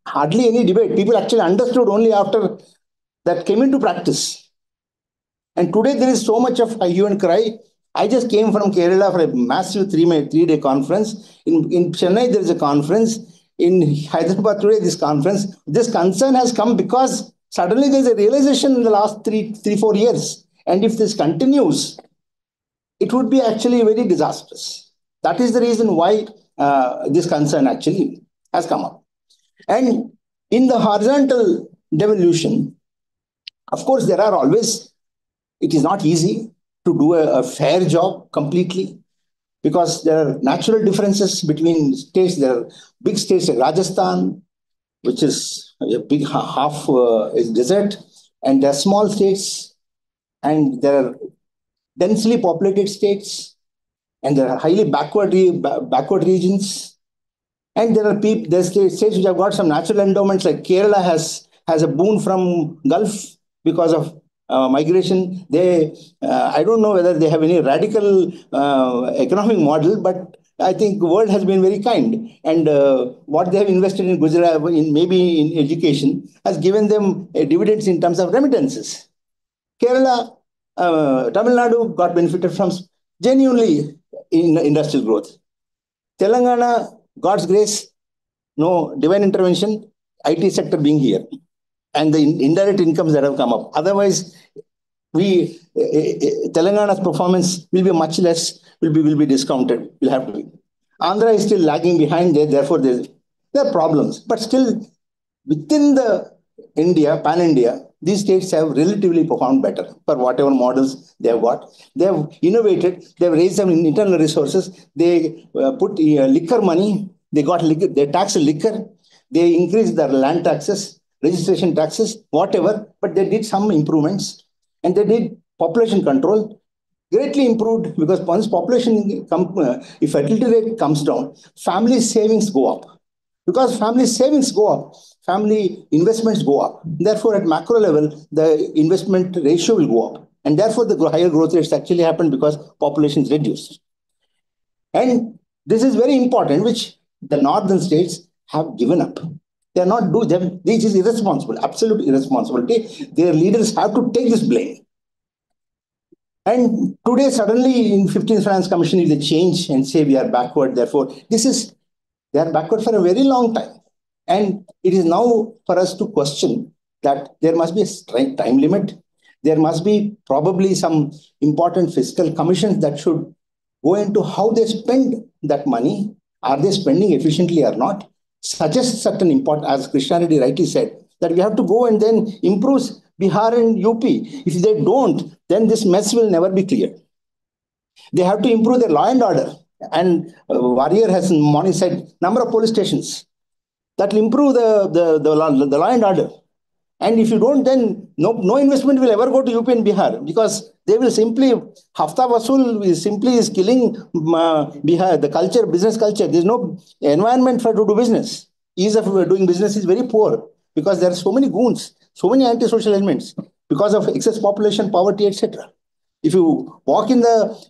S7: hardly any debate. People actually understood only after that came into practice. And today there is so much of a hue and cry. I just came from Kerala for a massive three-day conference. In Chennai, there is a conference. In Hyderabad today, this conference. This concern has come because suddenly there is a realization in the last 4 years. And if this continues, it would be actually very disastrous. That is the reason why this concern actually has come up. And in the horizontal devolution, of course, there are always, it is not easy to do a fair job completely because there are natural differences between states. There are big states like Rajasthan, which is a big half is desert, and there are small states, and there are densely populated states, and there are highly backward regions, and there are states which have got some natural endowments, like Kerala has a boon from Gulf because of migration. I don't know whether they have any radical economic model, but I think the world has been very kind, and what they have invested in Gujarat, maybe in education, has given them dividends in terms of remittances. Kerala, Tamil Nadu got benefited from genuinely in industrial growth. Telangana, God's grace, no divine intervention, IT sector being here, and the indirect incomes that have come up. Otherwise, Telangana's performance will be much less, will be discounted, will have to be. Andhra is still lagging behind there, therefore there are problems. But still, within the pan-India, these states have relatively performed better for whatever models they have got. They have innovated, they have raised some internal resources, they put liquor money, they got liquor, they tax liquor, they increased their land taxes, registration taxes, whatever, but they did some improvements, and they did population control, greatly improved, because once population, if fertility rate comes down, family savings go up. Because family savings go up, family investments go up. Therefore, at macro level, the investment ratio will go up. And therefore, the higher growth rates actually happen because population is reduced. And this is very important, which the northern states have given up. They are not doing them. This is irresponsible, absolute irresponsibility. Their leaders have to take this blame. And today, suddenly, in 15th Finance Commission, if they change and say we are backward, therefore, they are backward for a very long time. And it is now for us to question that there must be a time limit. There must be probably some important fiscal commissions that should go into how they spend that money. Are they spending efficiently or not? Suggest certain important, as Krishna Reddy rightly said, that we have to go and then improve Bihar and UP. If they don't, then this mess will never be cleared. They have to improve their law and order. And Warrior has in morning said number of police stations that will improve the law and order. And if you don't, then no investment will ever go to UP and Bihar, because they will simply, Hafta Vasool is killing Bihar, the culture, business culture. There's no environment for to do business. Ease of doing business is very poor because there are so many goons, so many antisocial elements because of excess population, poverty, etc. If you walk in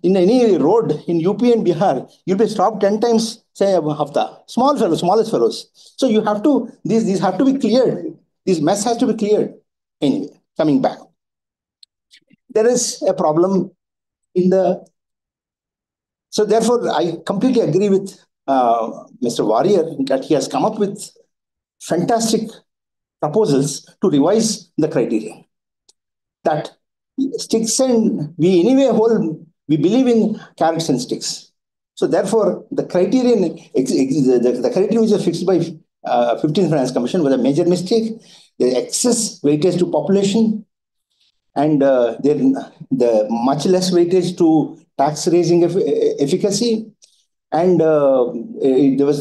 S7: any road in UP and Bihar, you'll be stopped 10 times, say, Hafta. Smallest fellows. So you have to, these have to be cleared. This mess has to be cleared. Anyway, coming back. There is a problem so therefore, I completely agree with Mr. Warrior that he has come up with fantastic proposals to revise the criteria. That sticks, and we believe in carrots and sticks. So therefore, the criterion, the criteria which was fixed by 15th Finance Commission was a major mistake. The excess weightage to population, and the much less weightage to tax raising efficacy, And the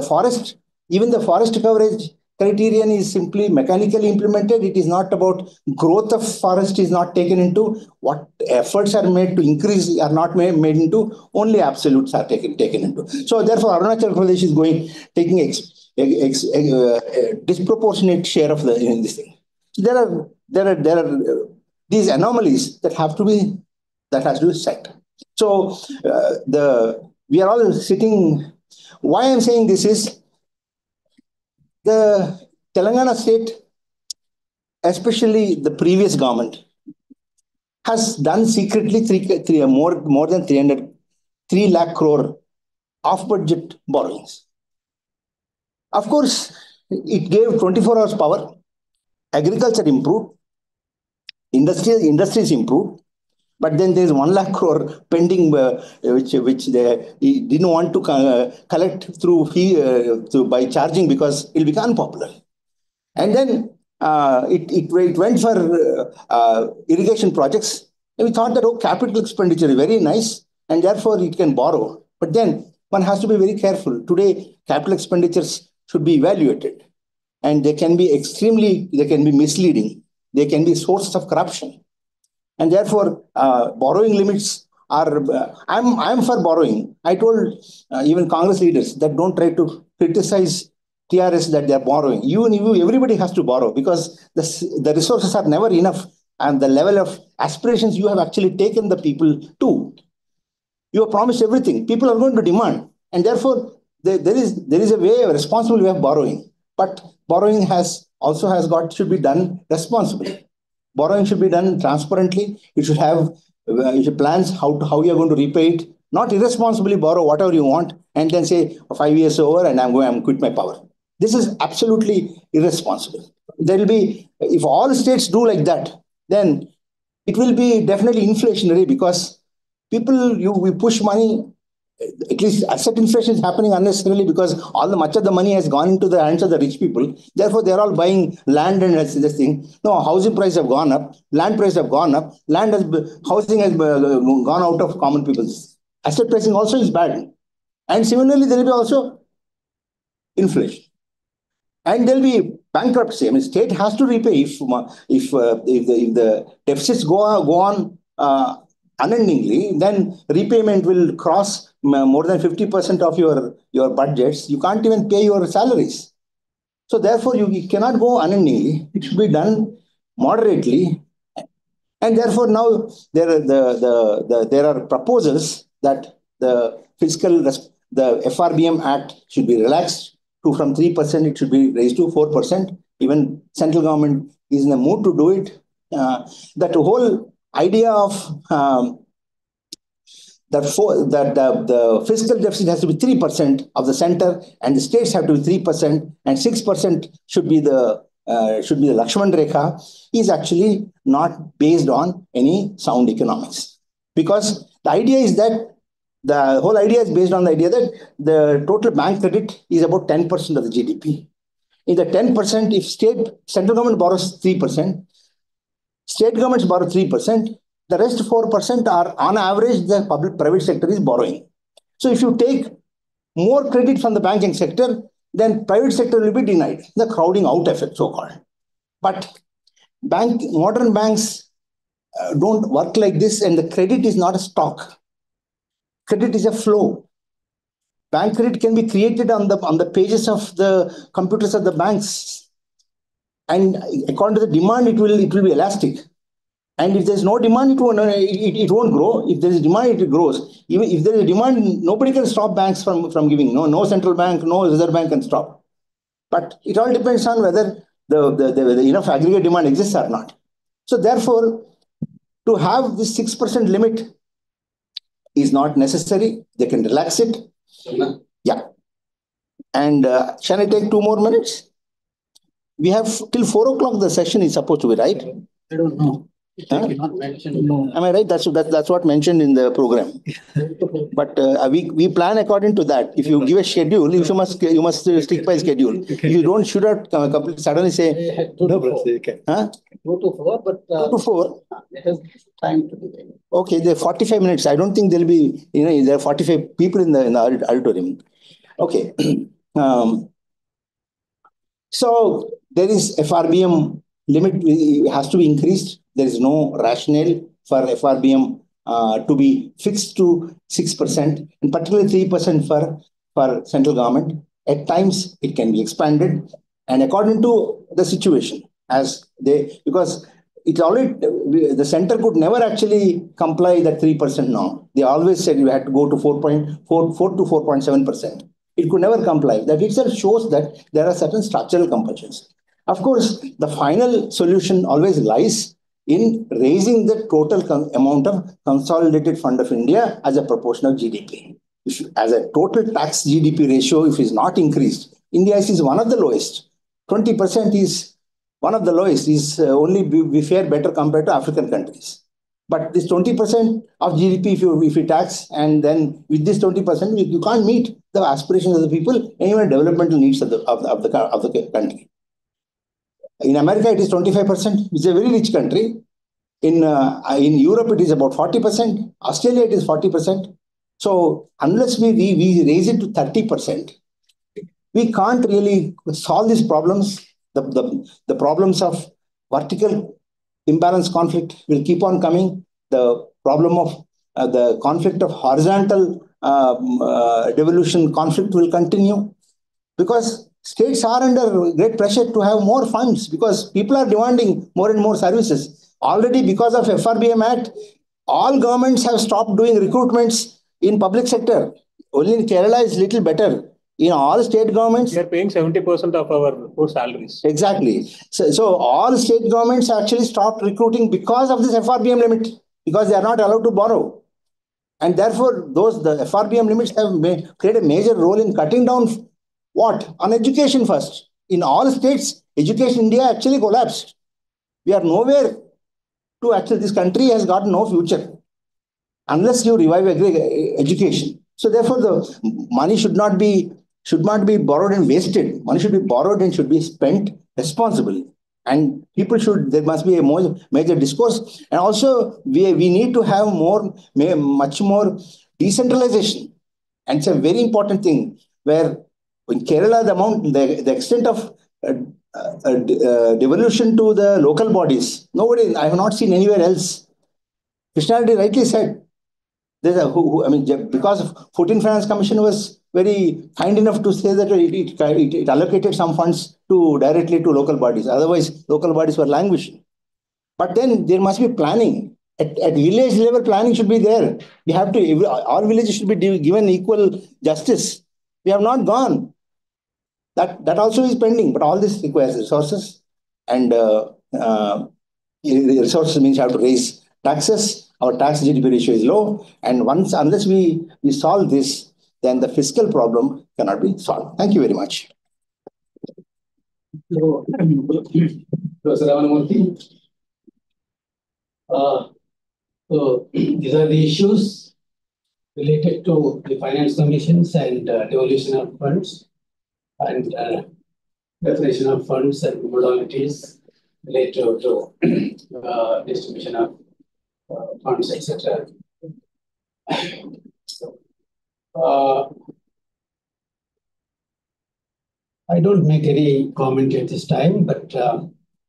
S7: forest, even the forest coverage criterion is simply mechanically implemented. It is not about growth of forest is not taken into. What efforts are made to increase are not made into. Only absolutes are taken into. So therefore, Arunachal Pradesh is taking a disproportionate share of in this thing. There are these anomalies that has to be set. So we are all sitting. Why I'm saying this is the Telangana state, especially the previous government, has done secretly more than 3 lakh crore off-budget borrowings. Of course, it gave 24 hours power. Agriculture improved. Industries improved. But then there's 1 lakh crore pending, which they didn't want to collect through fee by charging because it'll become unpopular. And then it went for irrigation projects. And we thought that capital expenditure is very nice, and therefore it can borrow. But then one has to be very careful. Today, capital expenditures should be evaluated, and they can be misleading. They can be sources of corruption. And therefore, borrowing limits are. I'm for borrowing. I told even Congress leaders that don't try to criticize TRS that they are borrowing. Everybody has to borrow because the resources are never enough, and the level of aspirations you have actually taken the people to. You have promised everything. People are going to demand, and therefore there is a responsible way of borrowing. But borrowing should be done responsibly. Borrowing should be done transparently. You should have plans how you are going to repay it. Not irresponsibly borrow whatever you want and then say 5 years over and I'm quit my power. This is absolutely irresponsible. There will be, if all states do like that, then it will be definitely inflationary because we push money. At least asset inflation is happening unnecessarily because much of the money has gone into the hands of the rich people. Therefore, they're all buying land and this thing. No, housing prices have gone up, land prices have gone up, housing has gone out of common people's. Asset pricing also is bad. And similarly, there will be also inflation. And there will be bankruptcy. I mean, state has to repay if the deficits go on unendingly, then repayment will cross more than 50% of your budgets. You can't even pay your salaries. So therefore, you cannot go unendingly. It should be done moderately. And therefore, now there are proposals that the FRBM Act should be relaxed from 3%. It should be raised to 4%. Even central government is in the mood to do it. That whole idea of the fiscal deficit has to be 3% of the center, and the states have to be 3%, and 6% should be the Lakshman Rekha, is actually not based on any sound economics. Because the idea is that the whole idea is based on the idea that the total bank credit is about 10% of the GDP. In the 10%, if central government borrows 3%, state governments borrow 3%, the rest 4% are on average the private sector is borrowing. So if you take more credit from the banking sector, then private sector will be denied, the crowding out effect so-called. But modern banks don't work like this, and the credit is not a stock. Credit is a flow. Bank credit can be created on the pages of the computers of the banks. And according to the demand, it will be elastic. And if there's no demand, it won't grow. If there is demand, it grows. Even if there is a demand, nobody can stop banks from giving. No central bank, no reserve bank can stop. But it all depends on whether the enough aggregate demand exists or not. So therefore, to have this 6% limit is not necessary. They can relax it. Yeah. And shall I take 2 more minutes? We have till 4 o'clock the session is supposed to be, right?
S3: I don't know.
S7: Huh? No. Am I right? That's what mentioned in the program. But we plan according to that. If you give a schedule, you must stick by schedule. If you don't shoot out suddenly say,
S3: no, bro, you can.
S7: Huh?
S3: 2 to 4, but
S7: 2 to 4.
S3: it is time to be.
S7: Okay, there are 45 minutes. I don't think there'll be, there are 45 people in the auditorium. Okay. So there is FRBM limit has to be increased. There is no rationale for FRBM to be fixed to 6% and particularly 3% for central government. At times it can be expanded and according to the situation because it already the center could never actually comply that 3% norm. They always said you had to go to 4.4 to 4.7%. It could never comply. That itself shows that there are certain structural compulsions. Of course, the final solution always lies in raising the total amount of consolidated fund of India as a proportion of GDP. As a total tax GDP ratio, if it is not increased, India is one of the lowest. 20% is one of the lowest, is only we fare better compared to African countries. But this 20% of GDP, if you tax, and then with this 20%, you can't meet the aspirations of the people and even developmental needs of the country. In America, it is 25%, which is a very rich country. In Europe, it is about 40%. Australia, it is 40%. So unless we raise it to 30%, we can't really solve these problems. The problems of vertical imbalance conflict will keep on coming. The problem of the conflict of horizontal devolution conflict will continue because states are under great pressure to have more funds because people are demanding more and more services. Already because of FRBM Act, all governments have stopped doing recruitments in public sector. Only in Kerala is little better. In all state governments,
S4: we are paying 70% of our salaries.
S7: Exactly. So all state governments actually stopped recruiting because of this FRBM limit, because they are not allowed to borrow. And therefore, the FRBM limits have played a major role in cutting down what? On education first. In all states, education in India actually collapsed. We are nowhere to actually, this country has got no future unless you revive education. So therefore, the money should not be borrowed and wasted. Money should be borrowed and should be spent responsibly. And there must be a major discourse. And also, we need to have much more decentralization. And it's a very important thing where in Kerala, the extent of devolution to the local bodies, I have not seen anywhere else. Krishnality rightly said, because 14th Finance Commission was very kind enough to say that it allocated some funds directly to local bodies. Otherwise, local bodies were languishing. But then there must be planning. At village level, planning should be there. All villages should be given equal justice. We have not gone. That also is pending. But all this requires resources. And resources means you have to raise taxes. Our tax GDP ratio is low. And unless we solve this, then the fiscal problem cannot be solved. Thank you very much.
S3: So, Professor Ramanamurthy. So these are the issues related to the finance commissions and devolution of funds and definition of funds and modalities related to distribution of funds, etc. I don't make any comment at this time, but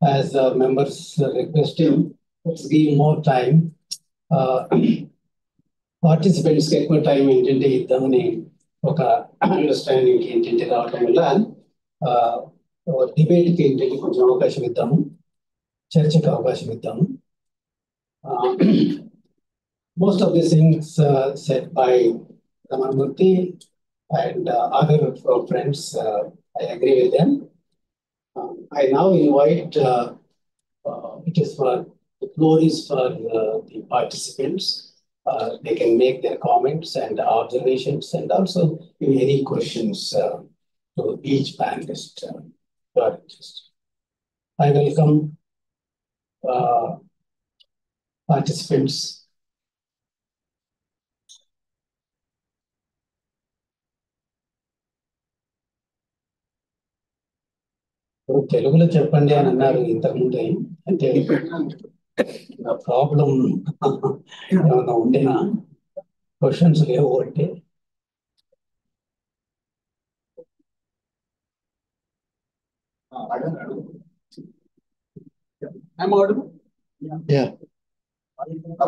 S3: as members requesting, let's give more time. Participants get more time ఏంటంటే ఇద్దామని ఒక understanding ఏంటంటే రావడం వల్ల డిబేట్కి ఏంటంటే కొంచెం అవకాశం ఇద్దాము, చర్చకు అవకాశం ఇద్దాము. Most of the things said by Ramanamurthy and other friends, I agree with them. I now invite, the floor is for the participants. They can make their comments and observations and also any questions to each panelist. I welcome participants. తెలుగులో చెప్పండి అని అన్నారు ఇంతకుముందే. అంటే problem ఏమైనా ఉండేనా, questions లేవు అంటే
S1: I'm audible?
S2: Yeah.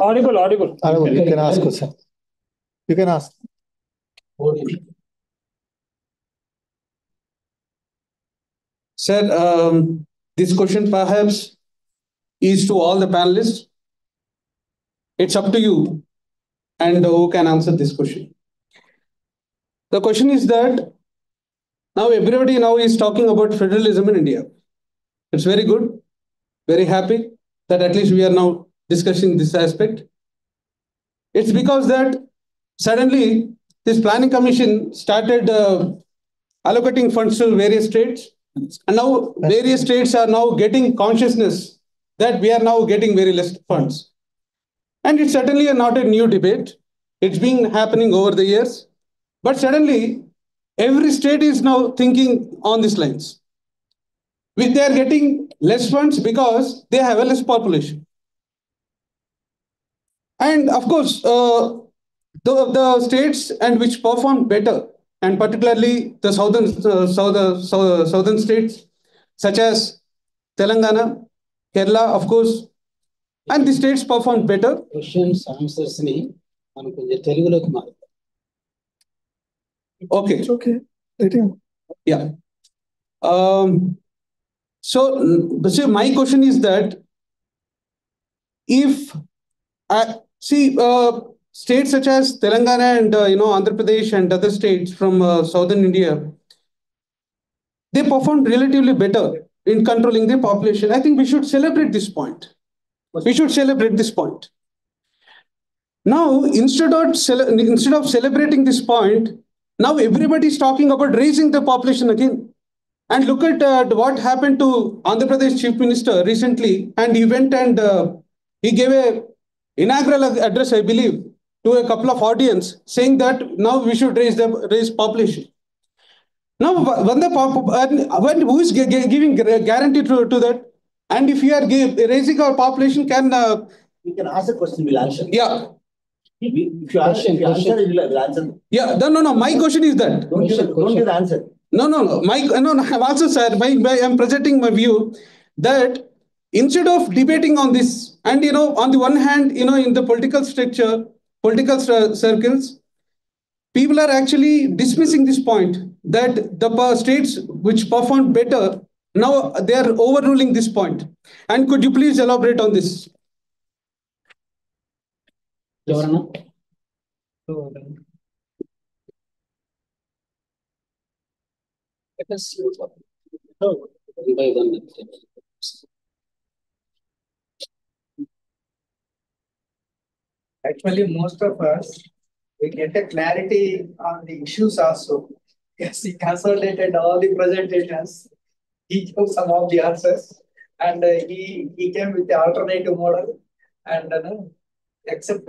S4: Audible.
S2: Audible. You can ask question. You can ask.
S1: Sir, this question perhaps is to all the panelists. It's up to you and who can answer this question. The question is that now everybody now is talking about federalism in India. It's very good, very happy that at least we are now discussing this aspect. It's because that suddenly this planning commission started allocating funds to various states, and now various states are now getting consciousness that we are now getting very less funds. And it's certainly not a new debate. It's been happening over the years. But suddenly, every state is now thinking on these lines. They are getting less funds because they have a less population. And of course, the states and which perform better, and particularly the southern states, such as Telangana, Kerala, of course, and the states perform better.
S3: Questions answers ని మనం కొంచెం తెలుగులోకి మారుతాం.
S1: Okay.
S6: It's okay. Let him.
S1: Yeah. So my question is that if states such as Telangana and Andhra Pradesh and other states from southern India, they performed relatively better in controlling their population. I think we should celebrate this point. We should celebrate this point. Now, instead of celebrating this point, now everybody is talking about raising the population again. And look at what happened to Andhra Pradesh Chief Minister recently, and he went and he gave a inaugural address, I believe, to a couple of audience, saying that now we should raise population. Now, when who is giving guarantee to that? And if you are raising our population,
S7: You can ask a question, we'll answer.
S1: Yeah.
S7: If you answer, we'll answer.
S1: Yeah, no. My question is that.
S7: Don't give the answer.
S1: No. I've answered, sir. I'm presenting my view that instead of debating on this, and on the one hand, in the political structure, political circles, people are actually dismissing this point that the states which performed better, now they are overruling this point. And could you please elaborate on this?
S3: ఎవరన్నా one by one.
S8: Actually, most of us, we get a clarity on the issues also. Yes, he consolidated all the presentations. He gave some of the answers, and he came with the alternative model. And except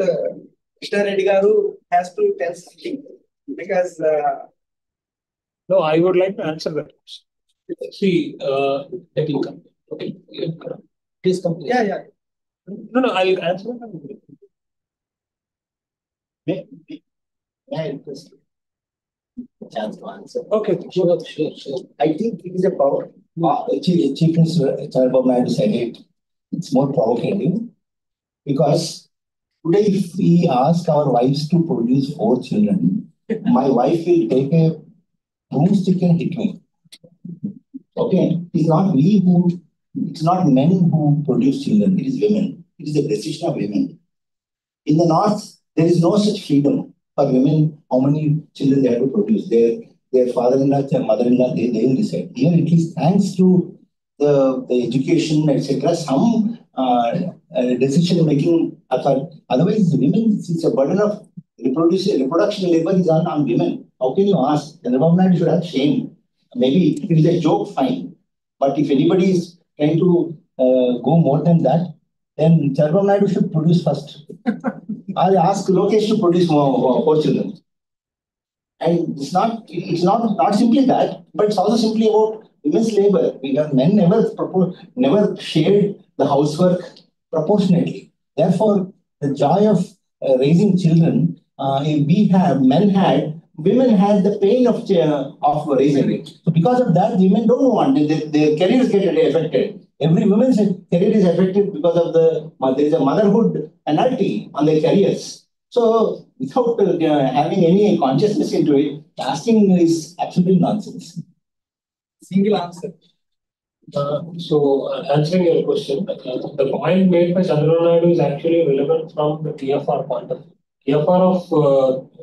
S8: Mr. Reddy Garu has to tell something because.
S4: No, I would like to answer that. See,
S3: Let him come. Okay. Please come.
S8: Yeah.
S4: no, I'll answer that.
S7: May I request a chance to answer?
S4: Okay.
S3: Sure.
S7: I think it is a power. Chief Minister Chandrababu Naidu said it. It's more provocative because today, if we ask our wives to produce 4 children, my wife will take a broomstick and hit me. Okay, it's not men who produce children. It is women. It is a decision of women. In the north, there is no such freedom for women. How many children they have to produce? Their father-in-law, their mother-in-law, they will decide. Here, at least thanks to the education, etc., some decision-making authority. Otherwise, women, it's a burden of reproduction labor is on women. How can you ask? Chandrababu Naidu should have shame. Maybe it is a joke, fine. But if anybody is trying to go more than that, then Chandrababu Naidu should produce first. I'll ask Lokesh to produce more children. And it's not simply that, but it's also simply about women's labor, because men never shared the housework proportionately. Therefore, the joy of raising children, men had, women had the pain of raising it. So because of that, women don't want it. Their careers get affected. Every woman's career is affected because of there is a motherhood penalty on their careers. So without having any consciousness into it, casting is absolutely nonsense.
S8: Single answer.
S4: Answering your question, the point made by Chandrababu Naidu is actually relevant from the TFR point of view. TFR of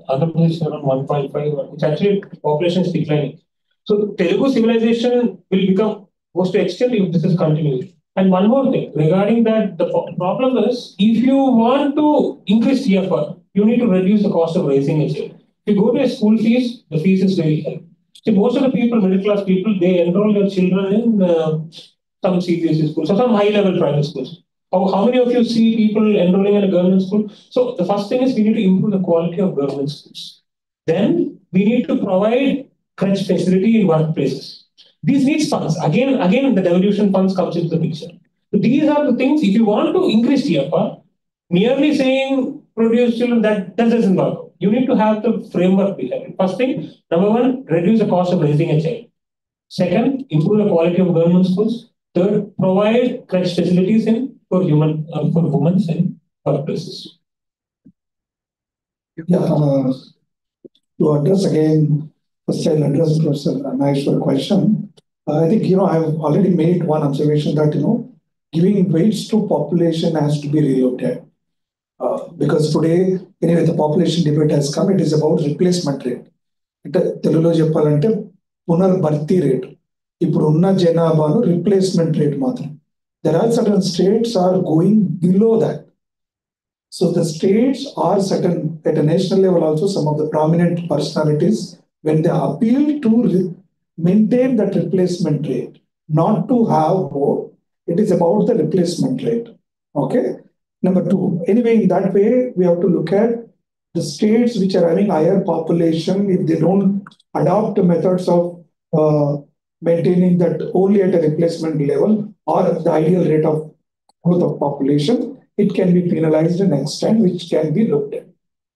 S4: Andhra Pradesh is around 1.5, it's actually population is declining. So Telugu civilization will become most extent if this is continued. And one more thing regarding that, the problem is if you want to increase TFR, you need to reduce the cost of raising a child. If you go to a school fees, the fees is very high. See, most of the people, middle class people, they enroll their children in some CBSE schools or some high level private schools. How many of you see people enrolling in a government school? So the first thing is we need to improve the quality of government schools. Then we need to provide crèche facility in workplaces. These needs funds. Again, the devolution funds comes into the picture. So these are the things. If you want to increase TFR, merely saying produce children, that doesn't work. You need to have the framework behind it. First thing, number one, reduce the cost of raising a child. Second, improve the quality of government schools. Third, provide crèche facilities for women in workplaces.
S6: Yeah, to address again, first I'll address Professor Maheshwar's question. I think, I've already made one observation that, giving weights to population has to be relooked at. Because today, anyway, the population debate has come, it is about replacement rate. Telugulo cheppalante punarbharti rate. Ippudu unna janabalo replacement rate matram. There are certain states are going below that. So the states are certain, at a national level also, some of the prominent personalities, when they appeal to maintain that replacement rate, not to have more, it is about the replacement rate. Okay. Number two, anyway, in that way, we have to look at the states which are having higher population. If they don't adopt the methods of maintaining that only at a replacement level or the ideal rate of growth of population, it can be penalized in extent, which can be looked at.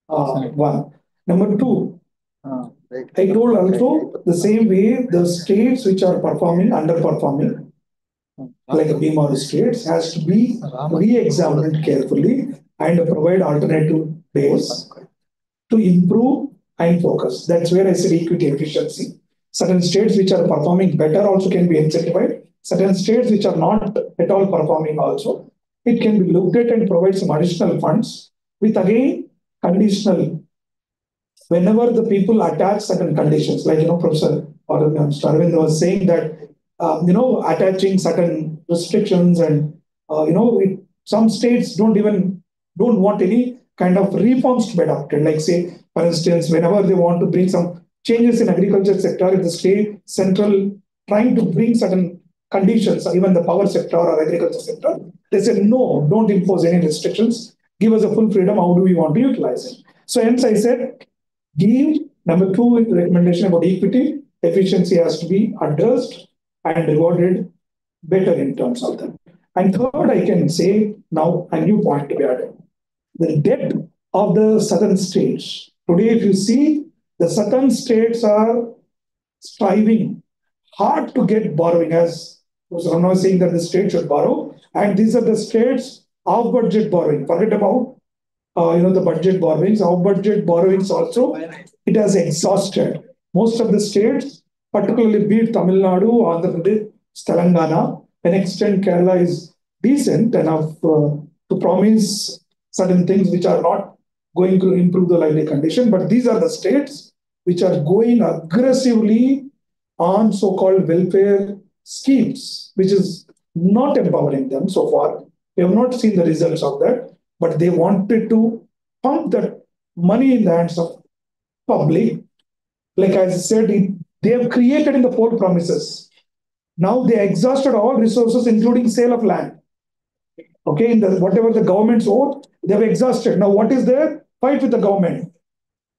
S6: One. Number two, I told also the same way the states which are underperforming, like the BMR states, has to be re-examined carefully and provide alternative ways to improve and focus. That's where I said equity efficiency. Certain states which are performing better also can be incentivized. Certain states which are not at all performing also, it can be looked at and provide some additional funds with again conditional. Whenever the people attach certain conditions, like Professor Arvind was saying that attaching certain restrictions and some states don't want any kind of reforms to be adopted. Like say, for instance, whenever they want to bring some changes in agriculture sector, if the state central trying to bring certain conditions, even the power sector or agriculture sector, they said no, don't impose any restrictions. Give us a full freedom. How do we want to utilize it? So hence I said, give number two recommendation about equity efficiency has to be addressed and rewarded better in terms of that. And third, I can say now a new point to be added. The debt of the southern states. Today, if you see, the southern states are striving hard to get borrowing, as I'm not saying that the state should borrow. And these are the states of budget borrowing. Forget about the budget borrowings. Our budget borrowings also, it has exhausted. Most of the states, particularly be it Tamil Nadu, Andhra Pradesh, Telangana, an extent Kerala is decent enough to promise certain things which are not going to improve the lively condition. But these are the states which are going aggressively on so-called welfare schemes, which is not empowering them so far. We have not seen the results of that, but they wanted to pump that money in the hands of public. Like I said, they have created in the four promises. Now they exhausted all resources, including sale of land. Okay, whatever the government's own, they have exhausted. Now what is there? Fight with the government,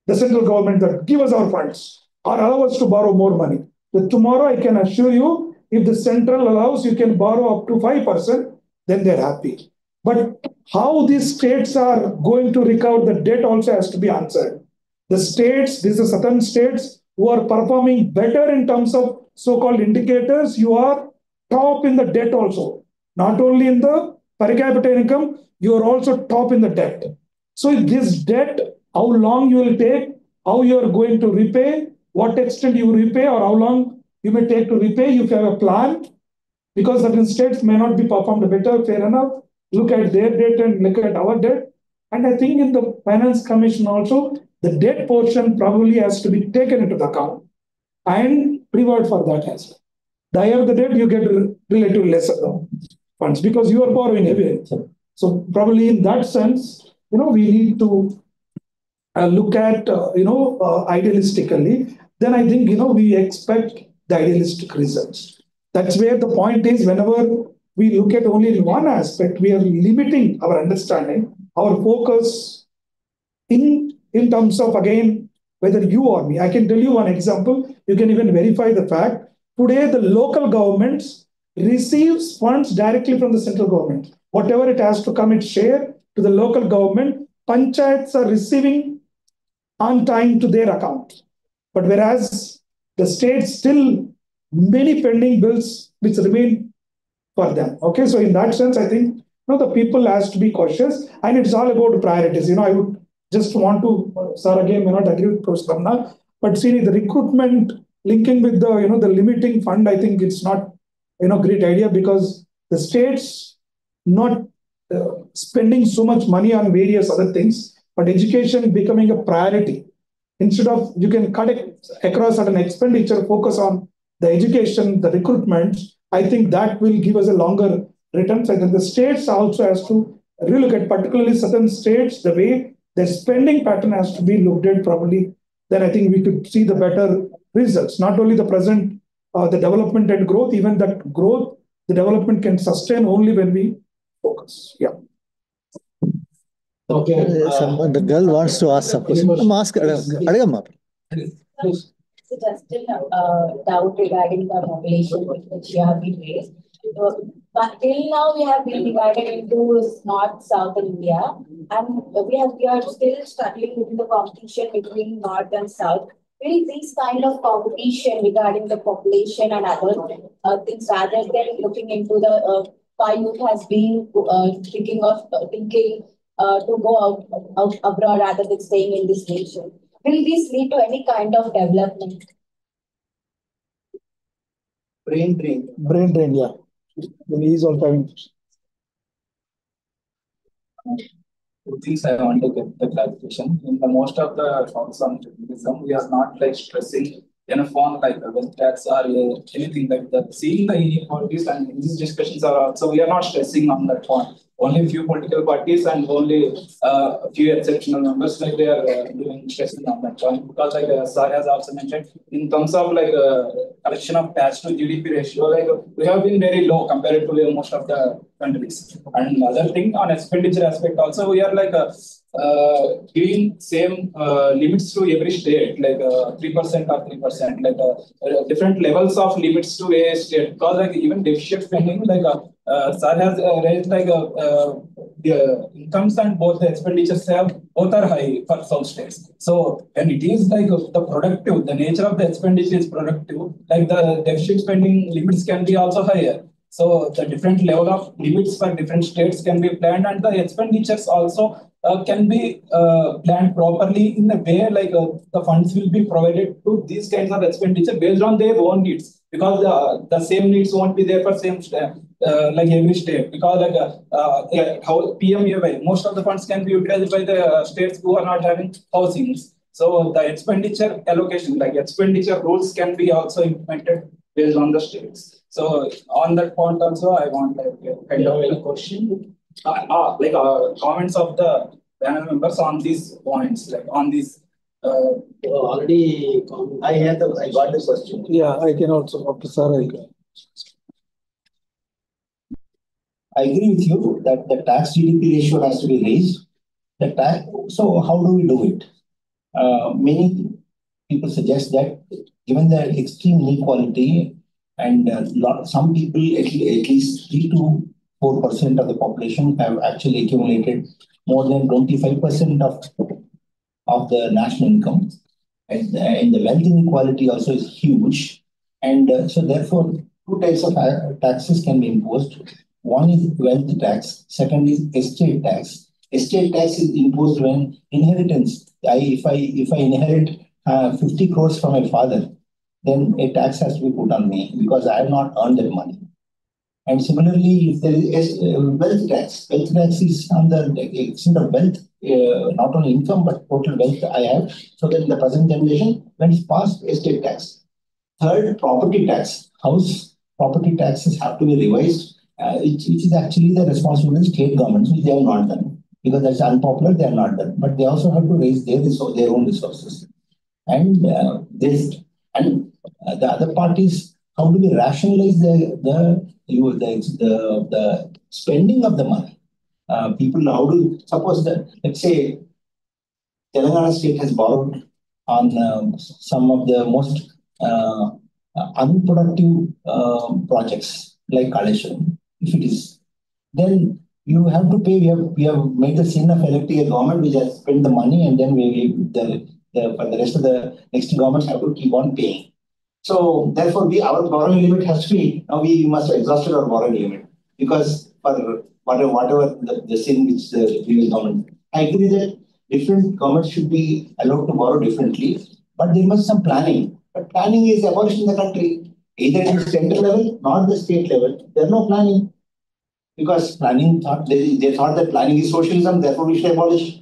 S6: the central government, that give us our funds or allow us to borrow more money. But tomorrow I can assure you, if the central allows you can borrow up to 5%, then they're happy. But how these states are going to recover the debt also has to be answered. The states, these are certain states who are performing better in terms of so-called indicators, you are top in the debt also. Not only in the per capita income, you are also top in the debt. So this debt, how long you will take, how you are going to repay, what extent you repay, or how long you may take to repay, if you have a plan, because certain states may not be performed better, fair enough. Look at their debt and look at our debt. And I think in the Finance Commission also, the debt portion probably has to be taken into account and reward for that as well. The higher the debt, you get relatively lesser funds because you are borrowing away. So probably in that sense, we need to look at, idealistically. Then I think, we expect the idealistic results. That's where the point is, whenever we look at only one aspect, we are limiting our understanding, our focus in terms of, again, whether you or me. I can tell you one example. You can even verify the fact. Today, the local governments receives funds directly from the central government. Whatever it has to come, its share to the local government, panchayats are receiving on time to their account. But whereas the states still many pending bills which remain for them. Okay, so in that sense, I think the people has to be cautious, and it's all about priorities. I would just want to, sir, again, may not agree with Professor Ramna, but see the recruitment linking with the the limiting fund. I think it's not great idea because the states not spending so much money on various other things, but education becoming a priority. Instead of you can cut it across at an expenditure, focus on the education, the recruitment. I think that will give us a longer returns. I think the states also has to relook at, particularly certain states, the way their spending pattern has to be looked at properly. Then I think we could see the better results. Not only the present, the development and growth, even that growth, the development can sustain only when we focus. Yeah.
S2: Okay. The girl wants to ask some question. Ask Adagama.
S9: So just a doubt regarding the population which you have been raised. But till now we have been divided into North, South, and India, and we are still struggling with the competition between North and South. Will this kind of competition regarding the population and other things, rather than looking into the why youth has been thinking to go out abroad rather than staying in this nation? Will this lead to any kind of development?
S2: Brain drain, yeah. He is also having.
S10: Two things I want to get the clarification. In the most of the talks on federalism, we are not stressing enough on wealth tax or anything like that. Seeing the inequalities and these discussions are also, we are not stressing on that point. Only a few political parties and only a few exceptional members they are doing stressing on that point, because Sir has also mentioned in terms of collection of tax to GDP ratio, we have been very low compared to most of the countries. And another thing on expenditure aspect also, we are giving same limits to every state, 3% or 3%, different levels of limits to a state, because even deficit spending, Sir has raised the incomes and both the expenditures both are high for some states. So when it is the productive, the nature of the expenditure is productive, the deficit spending limits can be also higher. So the different level of limits for different states can be planned, and the expenditures also can be planned properly in a way the funds will be provided to these kinds of expenditure based on their own needs, because the same needs won't be there for same every state, because how PMAY, most of the funds can be utilized by the states who are not having housings. So the expenditure allocation, expenditure rules can be also implemented based on the states. So on that point also, I want kind of a question, comments of the panel members on these points, on these.
S2: Already, I got the question. Yeah, I can also, Sir.
S7: I agree with you that the tax GDP ratio has to be raised. So how do we do it? Many people suggest that given the extreme inequality, And some people, at least 3 to 4% of the population have actually accumulated more than 25% of the national income. And the wealth inequality also is huge. And so therefore, two types of taxes can be imposed. One is wealth tax. Second is estate tax. Estate tax is imposed when inheritance. If I inherit 50 crores from my father, then a tax has to be put on me because I have not earned that money. And similarly, if there is wealth tax is on the extent of wealth, not only income, but total wealth I have. So that in the present generation, when it's passed, estate tax. Third, property tax. House property taxes have to be revised, which is actually the responsibility of state governments, which they have not done. Because that's unpopular, they have not done. But they also have to raise their own resources. And the other part is how do we rationalize the spending of the money? People, how do suppose that, let's say Telangana state has borrowed on some of the most unproductive projects like Kaleshwaram. If it is, then you have to pay. We have made the sin of electing a government which has spent the money, and then for the rest of the next governments have to keep on paying. So therefore, our borrowing limit has to be, now we must have exhausted our borrowing limit because for whatever the sin which the previous government. I agree that different governments should be allowed to borrow differently, but there must be some planning. But planning is abolished in the country, either at the central level, not the state level. There's no planning because planning they thought that planning is socialism, therefore we should abolish.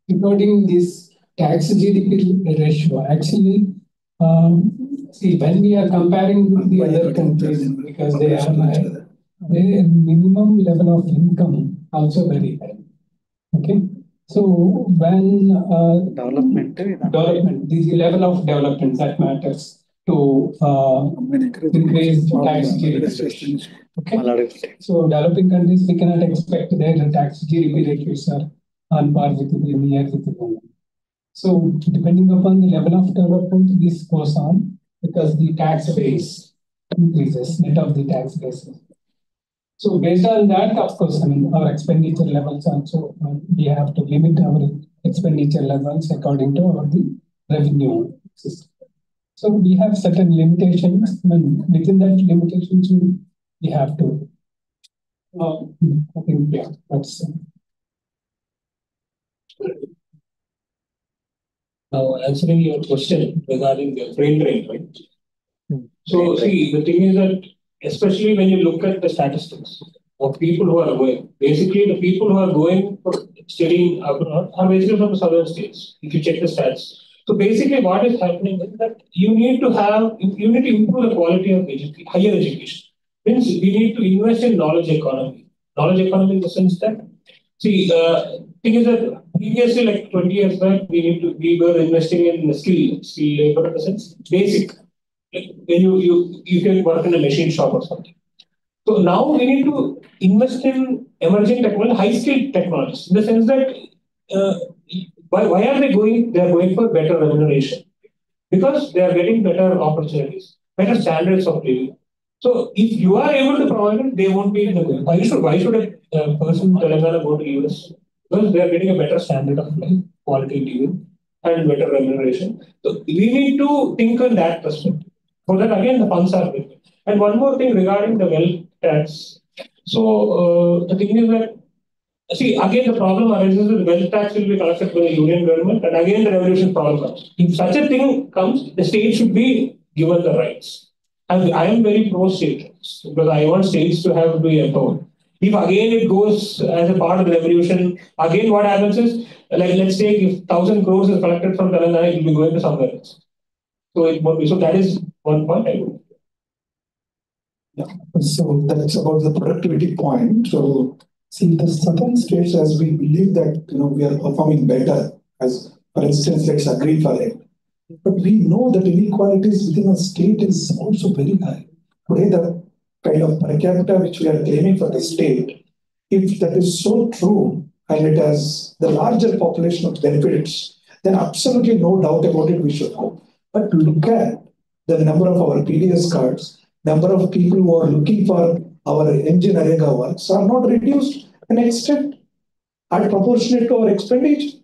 S5: Regarding this tax GDP ratio, actually, see, when we are comparing with the other countries, because they have their minimum level of income also very high. Okay, so when development, the level of development that matters to increase tax GDP. Okay, so developing countries, we cannot expect their tax GDP ratios are on par with the near with the world. So depending upon the level of development, this goes on because the tax base increases, net of the tax base. So based on that, of course, I mean, our expenditure levels also, we have to limit our expenditure levels according to the revenue system. So we have certain limitations, and within that limitations, we have to, I think, yeah, that's.
S4: Now, answering your question regarding the brain drain, right? So, see, the thing is that, especially when you look at the statistics of people who are going, basically the people who are going for studying abroad are basically from the southern states, if you check the stats. So, basically, what is happening is that you need to improve the quality of higher education. Means we need to invest in knowledge economy. Knowledge economy in the sense that, see, thing is that previously, like 20 years back, we were investing in skill labor in the sense basic. Like when you can work in a machine shop or something. So now we need to invest in emerging technology, high skilled technologies, in the sense that why are they going? They are going for better remuneration because they are getting better opportunities, better standards of living. So if you are able to provide it, they won't be in the going. Why should a person in Telangana go to US? Because they are getting a better standard of life, quality living, and better remuneration. So we need to think on that perspective. For that, again, the funds are big. And one more thing regarding the wealth tax. So the thing is that, see, again, the problem arises that wealth tax will be collected by the union government, and again, the revolution problem comes. If such a thing comes, the state should be given the rights. And I am very pro-state because I want states to have to be empowered. If again it goes as a part of the revolution, again what happens is, like let's say if 1,000 crores is collected from Telangana, it will be going to somewhere else. So it won't be. So that is one point I would.
S6: Yeah. So that's about the productivity point. So see, the southern states, as we believe that we are performing better, as for instance, let's agree for it. But we know that inequalities within a state is also very high. Today, the kind of per capita which we are claiming for the state, if that is so true, and it has the larger population of benefits, then absolutely no doubt about it, we should go. But look at the number of our PDS cards, number of people who are looking for our MG Narega works are not reduced an extent and proportionate to our expenditure.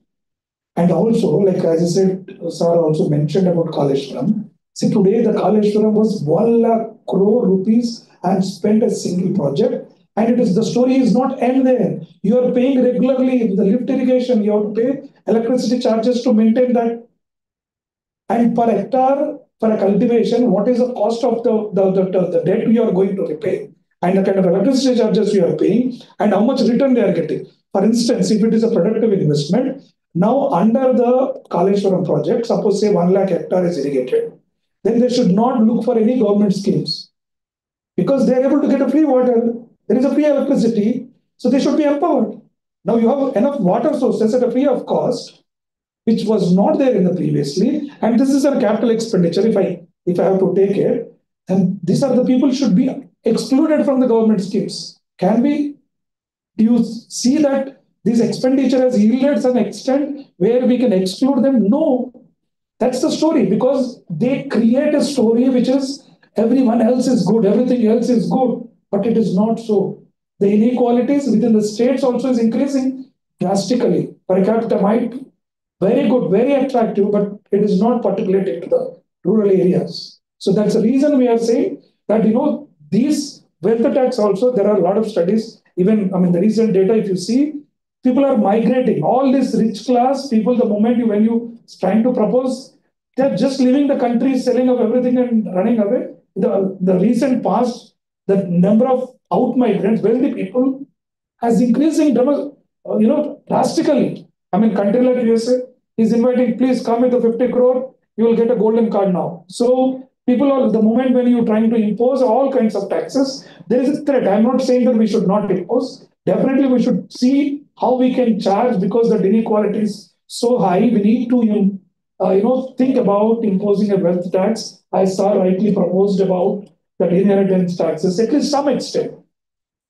S6: And also, like as I said, sir also mentioned about Kaleshwaram. See, today the Kaleshwaram was 1 lakh crore rupees and spent a single project. And it is the story is not end there. You are paying regularly the lift irrigation. You have to pay electricity charges to maintain that. And per hectare for a cultivation, what is the cost of the debt you are going to repay? And the kind of electricity charges you are paying and how much return they are getting. For instance, if it is a productive investment, now under the Kaleshwaram project, suppose say 1 lakh hectare is irrigated, then they should not look for any government schemes because they are able to get a free water. There is a free electricity, so they should be empowered. Now you have enough water sources at a free of cost, which was not there in the previously, and this is a capital expenditure. If I have to take it, then these are the people should be excluded from the government schemes. Can we? Do you see that this expenditure has yielded some extent where we can exclude them? No, that's the story because they create a story which is everyone else is good, everything else is good, but it is not so. The inequalities within the states also is increasing drastically. Per capita might be very good, very attractive, but it is not particularly to the rural areas. So that's the reason we are saying that, these wealth tax also, there are a lot of studies, even, the recent data, if you see, people are migrating. All this rich class people, the moment when you trying to propose, they're just leaving the country, selling of everything and running away. The recent past, the number of out migrants, wealthy people, has increasing, drastically. Country like USA is inviting, please come with a 50 crore, you will get a golden card now. So people are, the moment when you're trying to impose all kinds of taxes, there is a threat. I'm not saying that we should not impose. Definitely we should see how we can charge because the inequality is so high. We need to, think about imposing a wealth tax. I saw rightly proposed about that inheritance taxes, at least some extent,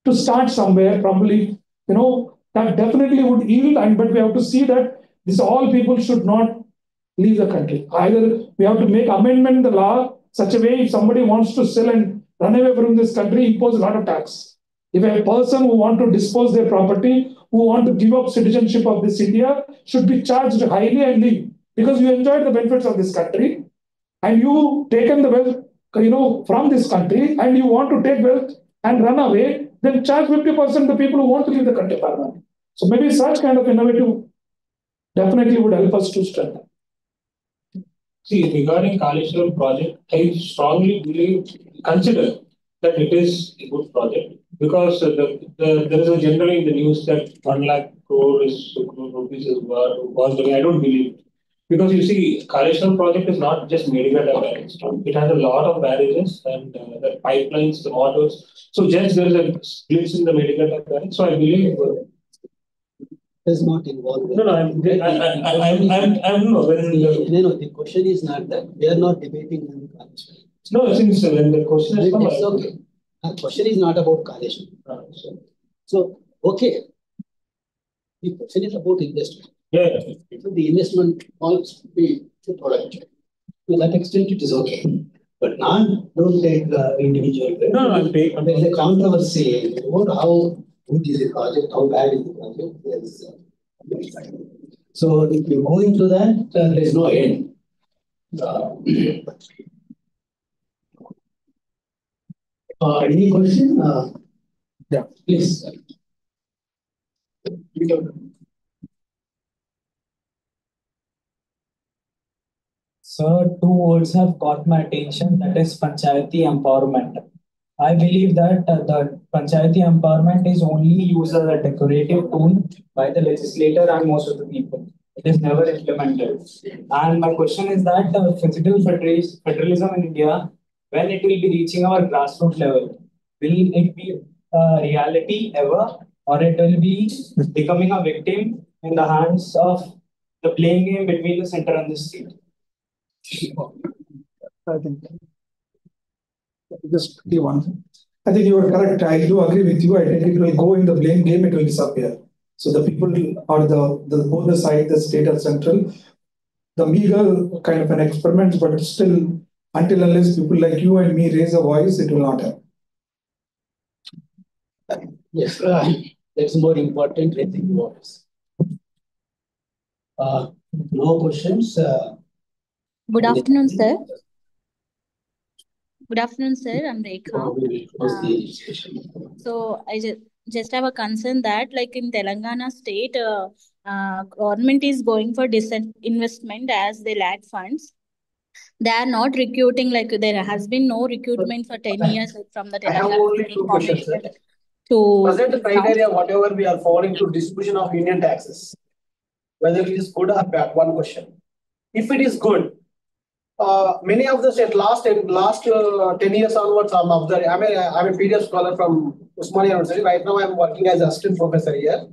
S6: to start somewhere, probably, that definitely would yield, but we have to see that these all people should not leave the country. Either we have to make amendment in the law such a way if somebody wants to sell and run away from this country, impose a lot of tax. If a person who want to dispose their property, who want to give up citizenship of this India, should be charged highly and leave because you enjoyed the benefits of this country and you taken the wealth, from this country and you want to take wealth and run away, then charge 50% the people who want to leave the country permanently. So maybe such kind of innovative definitely would help us to strengthen.
S4: See, regarding Kaleshwaram project, I strongly consider that it is a good project because there is a generally in the news that 1 lakh crore rupees was I don't believe it. Because you see, Kaleshwaram project is not just Medigata barrage. It has a lot of barrages and the pipelines, the motors. So just there is a splits in the Medigata barrage. So I believe
S3: is not involved.
S4: No, I'm no.
S3: The question is not that. We are not debating on the Kaleshwaram.
S4: No, since when the question is
S3: it's okay. The question is not about Kaleshwaram. So, okay. The question is about investment.
S4: Yeah.
S3: So the investment must be the product. To that extent, it is okay. But don't take individual.
S4: No, I'll take.
S3: There is a controversy about how good is the project, how bad is the project. Yes. So if you go into that, there is no end. Any question? Yeah, please.
S11: Sir, two words have caught my attention, that is Panchayati empowerment. I believe that the Panchayati empowerment is only used as a decorative tool by the legislator and most of the people. It is never implemented. And my question is that physical federalism in India, when it will be reaching our grassroots level, will it be a reality ever, or it will be becoming a victim in the hands of the playing game between the center and the state?
S6: I think just one. I think you are correct. I do agree with you. I think it will go in the blame game. It will disappear. So the people or both the side, the state or central, the meager kind of an experiment, but still, until unless people like you and me raise a voice, it will not happen.
S3: Yes, that's more important, raising voice. No questions.
S12: Good afternoon, sir. Good afternoon, sir. I'm Rekha. So I just have a concern that, like in Telangana state, government is going for disinvestment as they lack funds. They are not recruiting, like there has been no recruitment for 10 years from the
S13: I have
S12: Telangana
S13: only
S12: state
S13: two questions, sir.
S12: population to
S13: Present criteria, whatever we are following to distribution of union taxes, whether it is good or bad, one question. If it is good, many of the state last 10 years onwards, I'm a PDF scholar from Usmania University. Right now, I'm working as assistant professor here.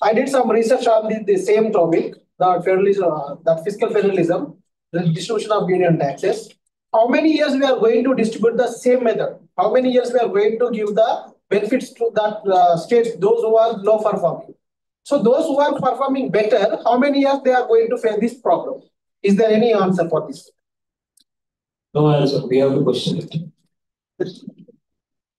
S13: I did some research on the same topic, the federalism, that fiscal federalism, the distribution of union taxes. How many years we are going to distribute the same method? How many years we are going to give the benefits to that states, those who are low performing? So those who are performing better, how many years they are going to face this problem? Is there any answer for this?
S4: No answer. We have to question it.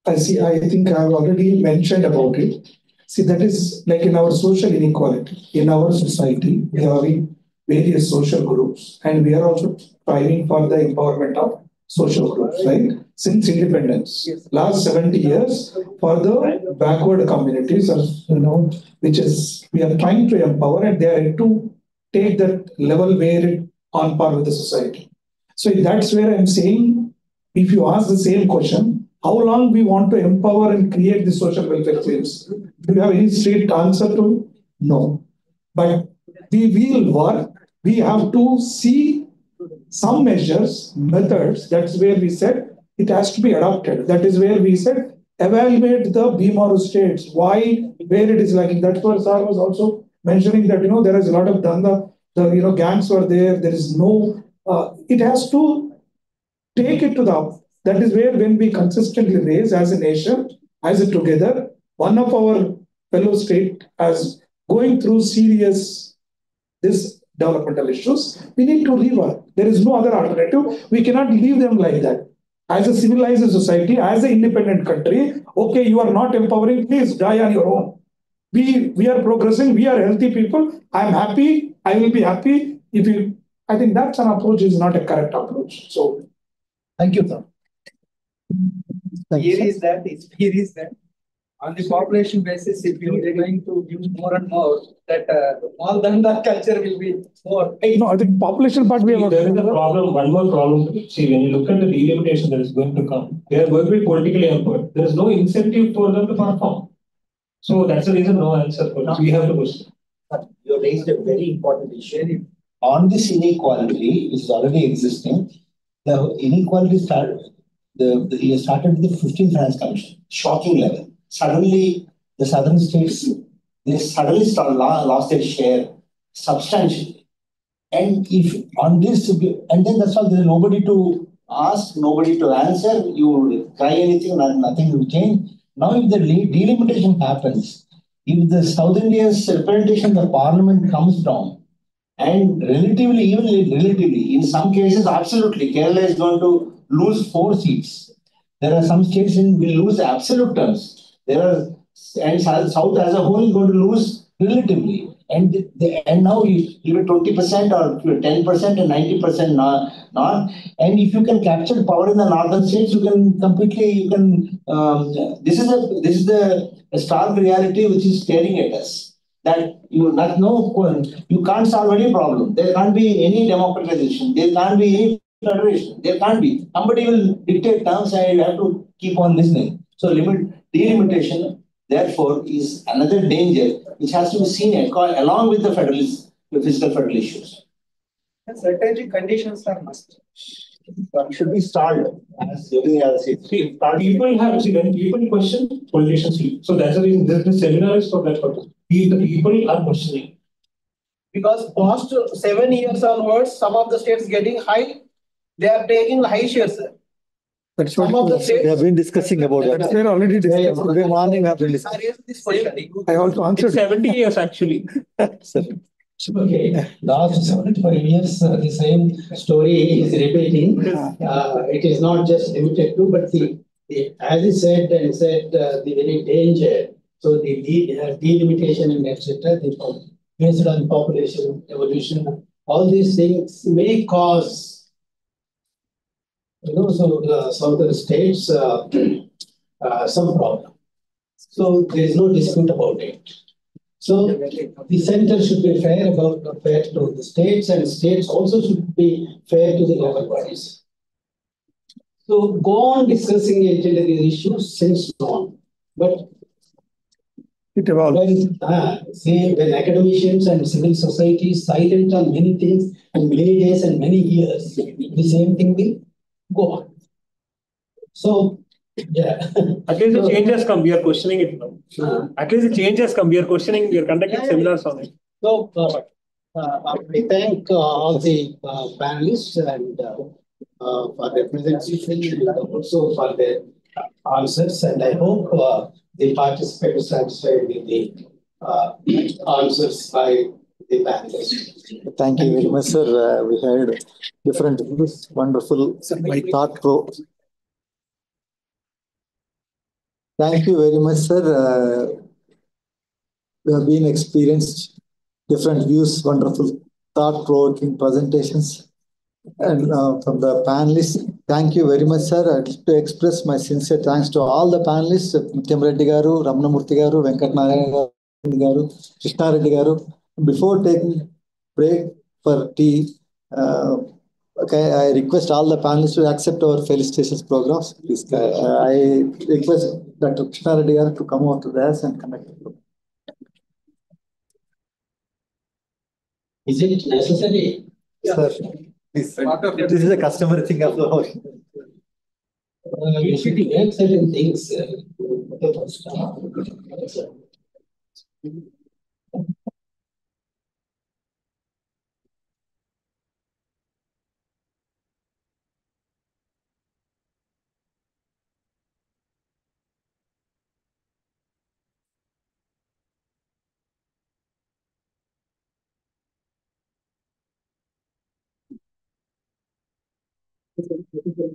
S6: I think I've already mentioned about it. See, that is like in our social inequality. In our society, we are having various social groups, and we are also striving for the empowerment of social groups, right? Since independence, last 70 years, for the backward communities, which is we are trying to empower, and they are to take that level where it on par with the society. So that's where I'm saying, if you ask the same question, how long we want to empower and create the social welfare schemes? Do you have any straight answer to it? No. But we will work. We have to see some measures, methods. That's where we said it has to be adopted. That is where we said evaluate the BRAOU states. Why, where it is lacking. That's where Sir was also mentioning that there is a lot of danda. The gangs were there. There is no. It has to take it to the. That is where when we consistently raise as a nation, as a together, one of our fellow state as going through serious this developmental issues, we need to rework. There is no other alternative. We cannot leave them like that. As a civilized society, as an independent country, okay, you are not empowering, please die on your own. We are progressing, we are healthy people. I am happy, I will be happy if you. I think that's an approach is not a correct approach. So,
S13: thank you, sir. Here is that. On the population basis, if you are going to use more and more, that all the culture will be more.
S6: No, the population part we have.
S4: There is a problem, one more problem. See, when you look at the delimitation that is going to come, they are going to be politically empowered. There is no incentive for them to perform. So that's the reason no answer for us. We have to question.
S7: You raised a very important issue. On this inequality, which is already existing, the inequality started with the 15th Finance Commission, shocking level. Suddenly, the southern states, they suddenly lost their share substantially. And if on this, and then that's all, there's nobody to ask, nobody to answer, you try anything, nothing will change. Now, if the delimitation happens, if the South India's representation in the parliament comes down, and relatively, in some cases, absolutely, Kerala is going to lose 4 seats. There are some states in will lose absolute terms. And South as a whole is going to lose relatively. And now you give it 20% or 10% and 90% not. And if you can capture power in the northern states, you can completely, this is the stark reality which is staring at us. That you can't solve any problem. There can't be any democratization. There can't be any federation. There can't be. Somebody will dictate terms and you have to keep on listening. So delimitation, therefore, is another danger which has to be seen along with the fiscal federal issues.
S13: Certain conditions are must.
S7: It should be stalled, as everything else is.
S4: When people question, politicians leave. So that's the reason this seminar is for that purpose. The people are questioning.
S13: Because past 7 years onwards, some of the states getting high, they are taking high shares.
S2: That's
S13: Some
S2: what
S13: of the states.
S2: we have been discussing about that.
S6: That's where already discussed.
S2: Today morning we have been discussing.
S6: I also
S4: It's
S6: answered.
S4: 70 years actually.
S2: Sir.
S3: Okay, last 75 years, the same story is repeating. It is not just limited to, but as he said and said, the very danger. So the delimitation and etc. Based on population evolution, all these things may cause, southern states some problem. So there is no dispute about it. So the center should be fair to the states, and states also should be fair to the local bodies. So go on discussing these issues since long. But
S6: it evolves.
S3: When academicians and civil society is silent on many things and many days and many years, the same thing will go on. So yeah.
S4: At least the change has come. We are questioning it now. At least the change has come. We are questioning. We are conducting seminars on it.
S3: So I thank all the panelists and for their presentation and also for their answers. And I hope the participants are satisfied with the answers by the panelists.
S2: Thank you very much, sir. We had different wonderful thought pro. Thank you very much, sir. We have been experienced different views, wonderful thought-provoking presentations. And from the panelists, thank you very much, sir. I'd like to express my sincere thanks to all the panelists, Mutyam Reddy Garu, Ramanamurthy Garu, Venkat Narayana Garu, Krishna Reddy Garu. Before taking break for tea, I request all the panelists to accept our felicitations programs. Please, I request Dr. Krishna Reddy Garu to come over to this and conduct the program.
S3: Is it necessary?
S2: Sir, please. This is a customary thing of the house.
S3: You should make certain things.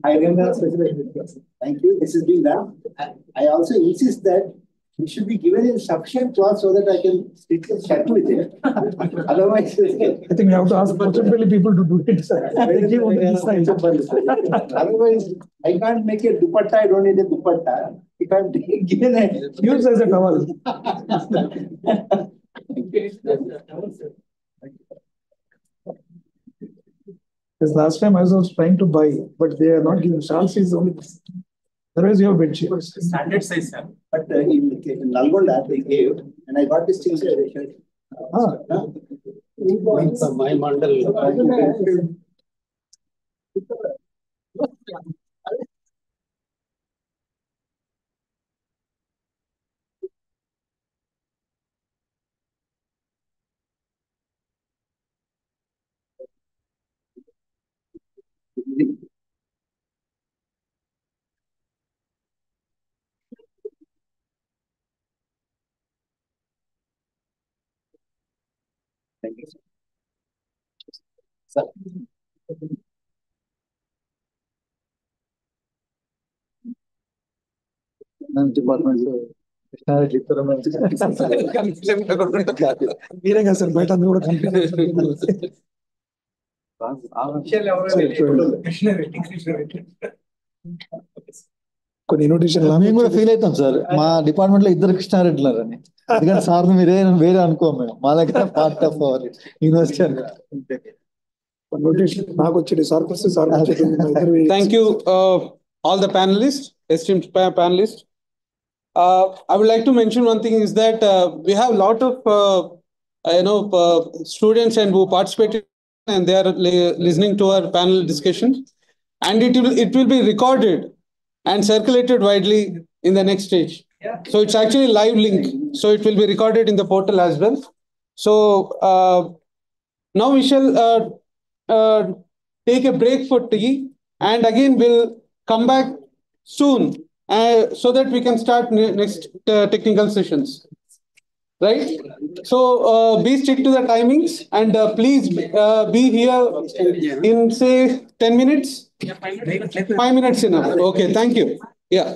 S7: I remember a specific request. Thank you. This is being done. I also insist that it should be given in sufficient cloth so that I can stitch a shirt with it. Otherwise,
S6: I think we have to ask possibly people to do it.
S7: Otherwise, I can't make a dupatta. I don't need a dupatta. If I'm given a
S6: use as a towel. Because last time I was trying to buy, but they are not giving. Shawls is only this. Otherwise, you have bed sheet.
S10: Standard size, sir.
S7: But in Nalgonda, they gave, and I got this thing.
S3: My mandal.
S7: Thank you,
S2: sir. Department.
S6: మీరేగా sir బయట అందరూ కూడా కొన్ని invitation
S2: మేము కూడా feel అవుతాం sir. మా department లో ఇద్దరు కృష్ణారెడ్డి అని, ఎందుకంటే సార్ మీరే వేరే అనుకోము మేము, మా దగ్గర పార్ట్ ఆఫ్ అవర్ యూనివర్సిటీ.
S6: నాకు వచ్చేది sir sir.
S1: Thank you all the panelists, esteemed panelists. I would like to mention one thing is that we have a lot of students and who participated and they are listening to our panel discussion, and it will be recorded and circulated widely in the next stage. Yeah. So it's actually a live link, so it will be recorded in the portal as well. So now we shall take a break for tea, and again we'll come back soon so that we can start next technical sessions. Right? So be stick to the timings and please be here in say 10 minutes. 5 minutes enough. Okay, thank you. Yeah.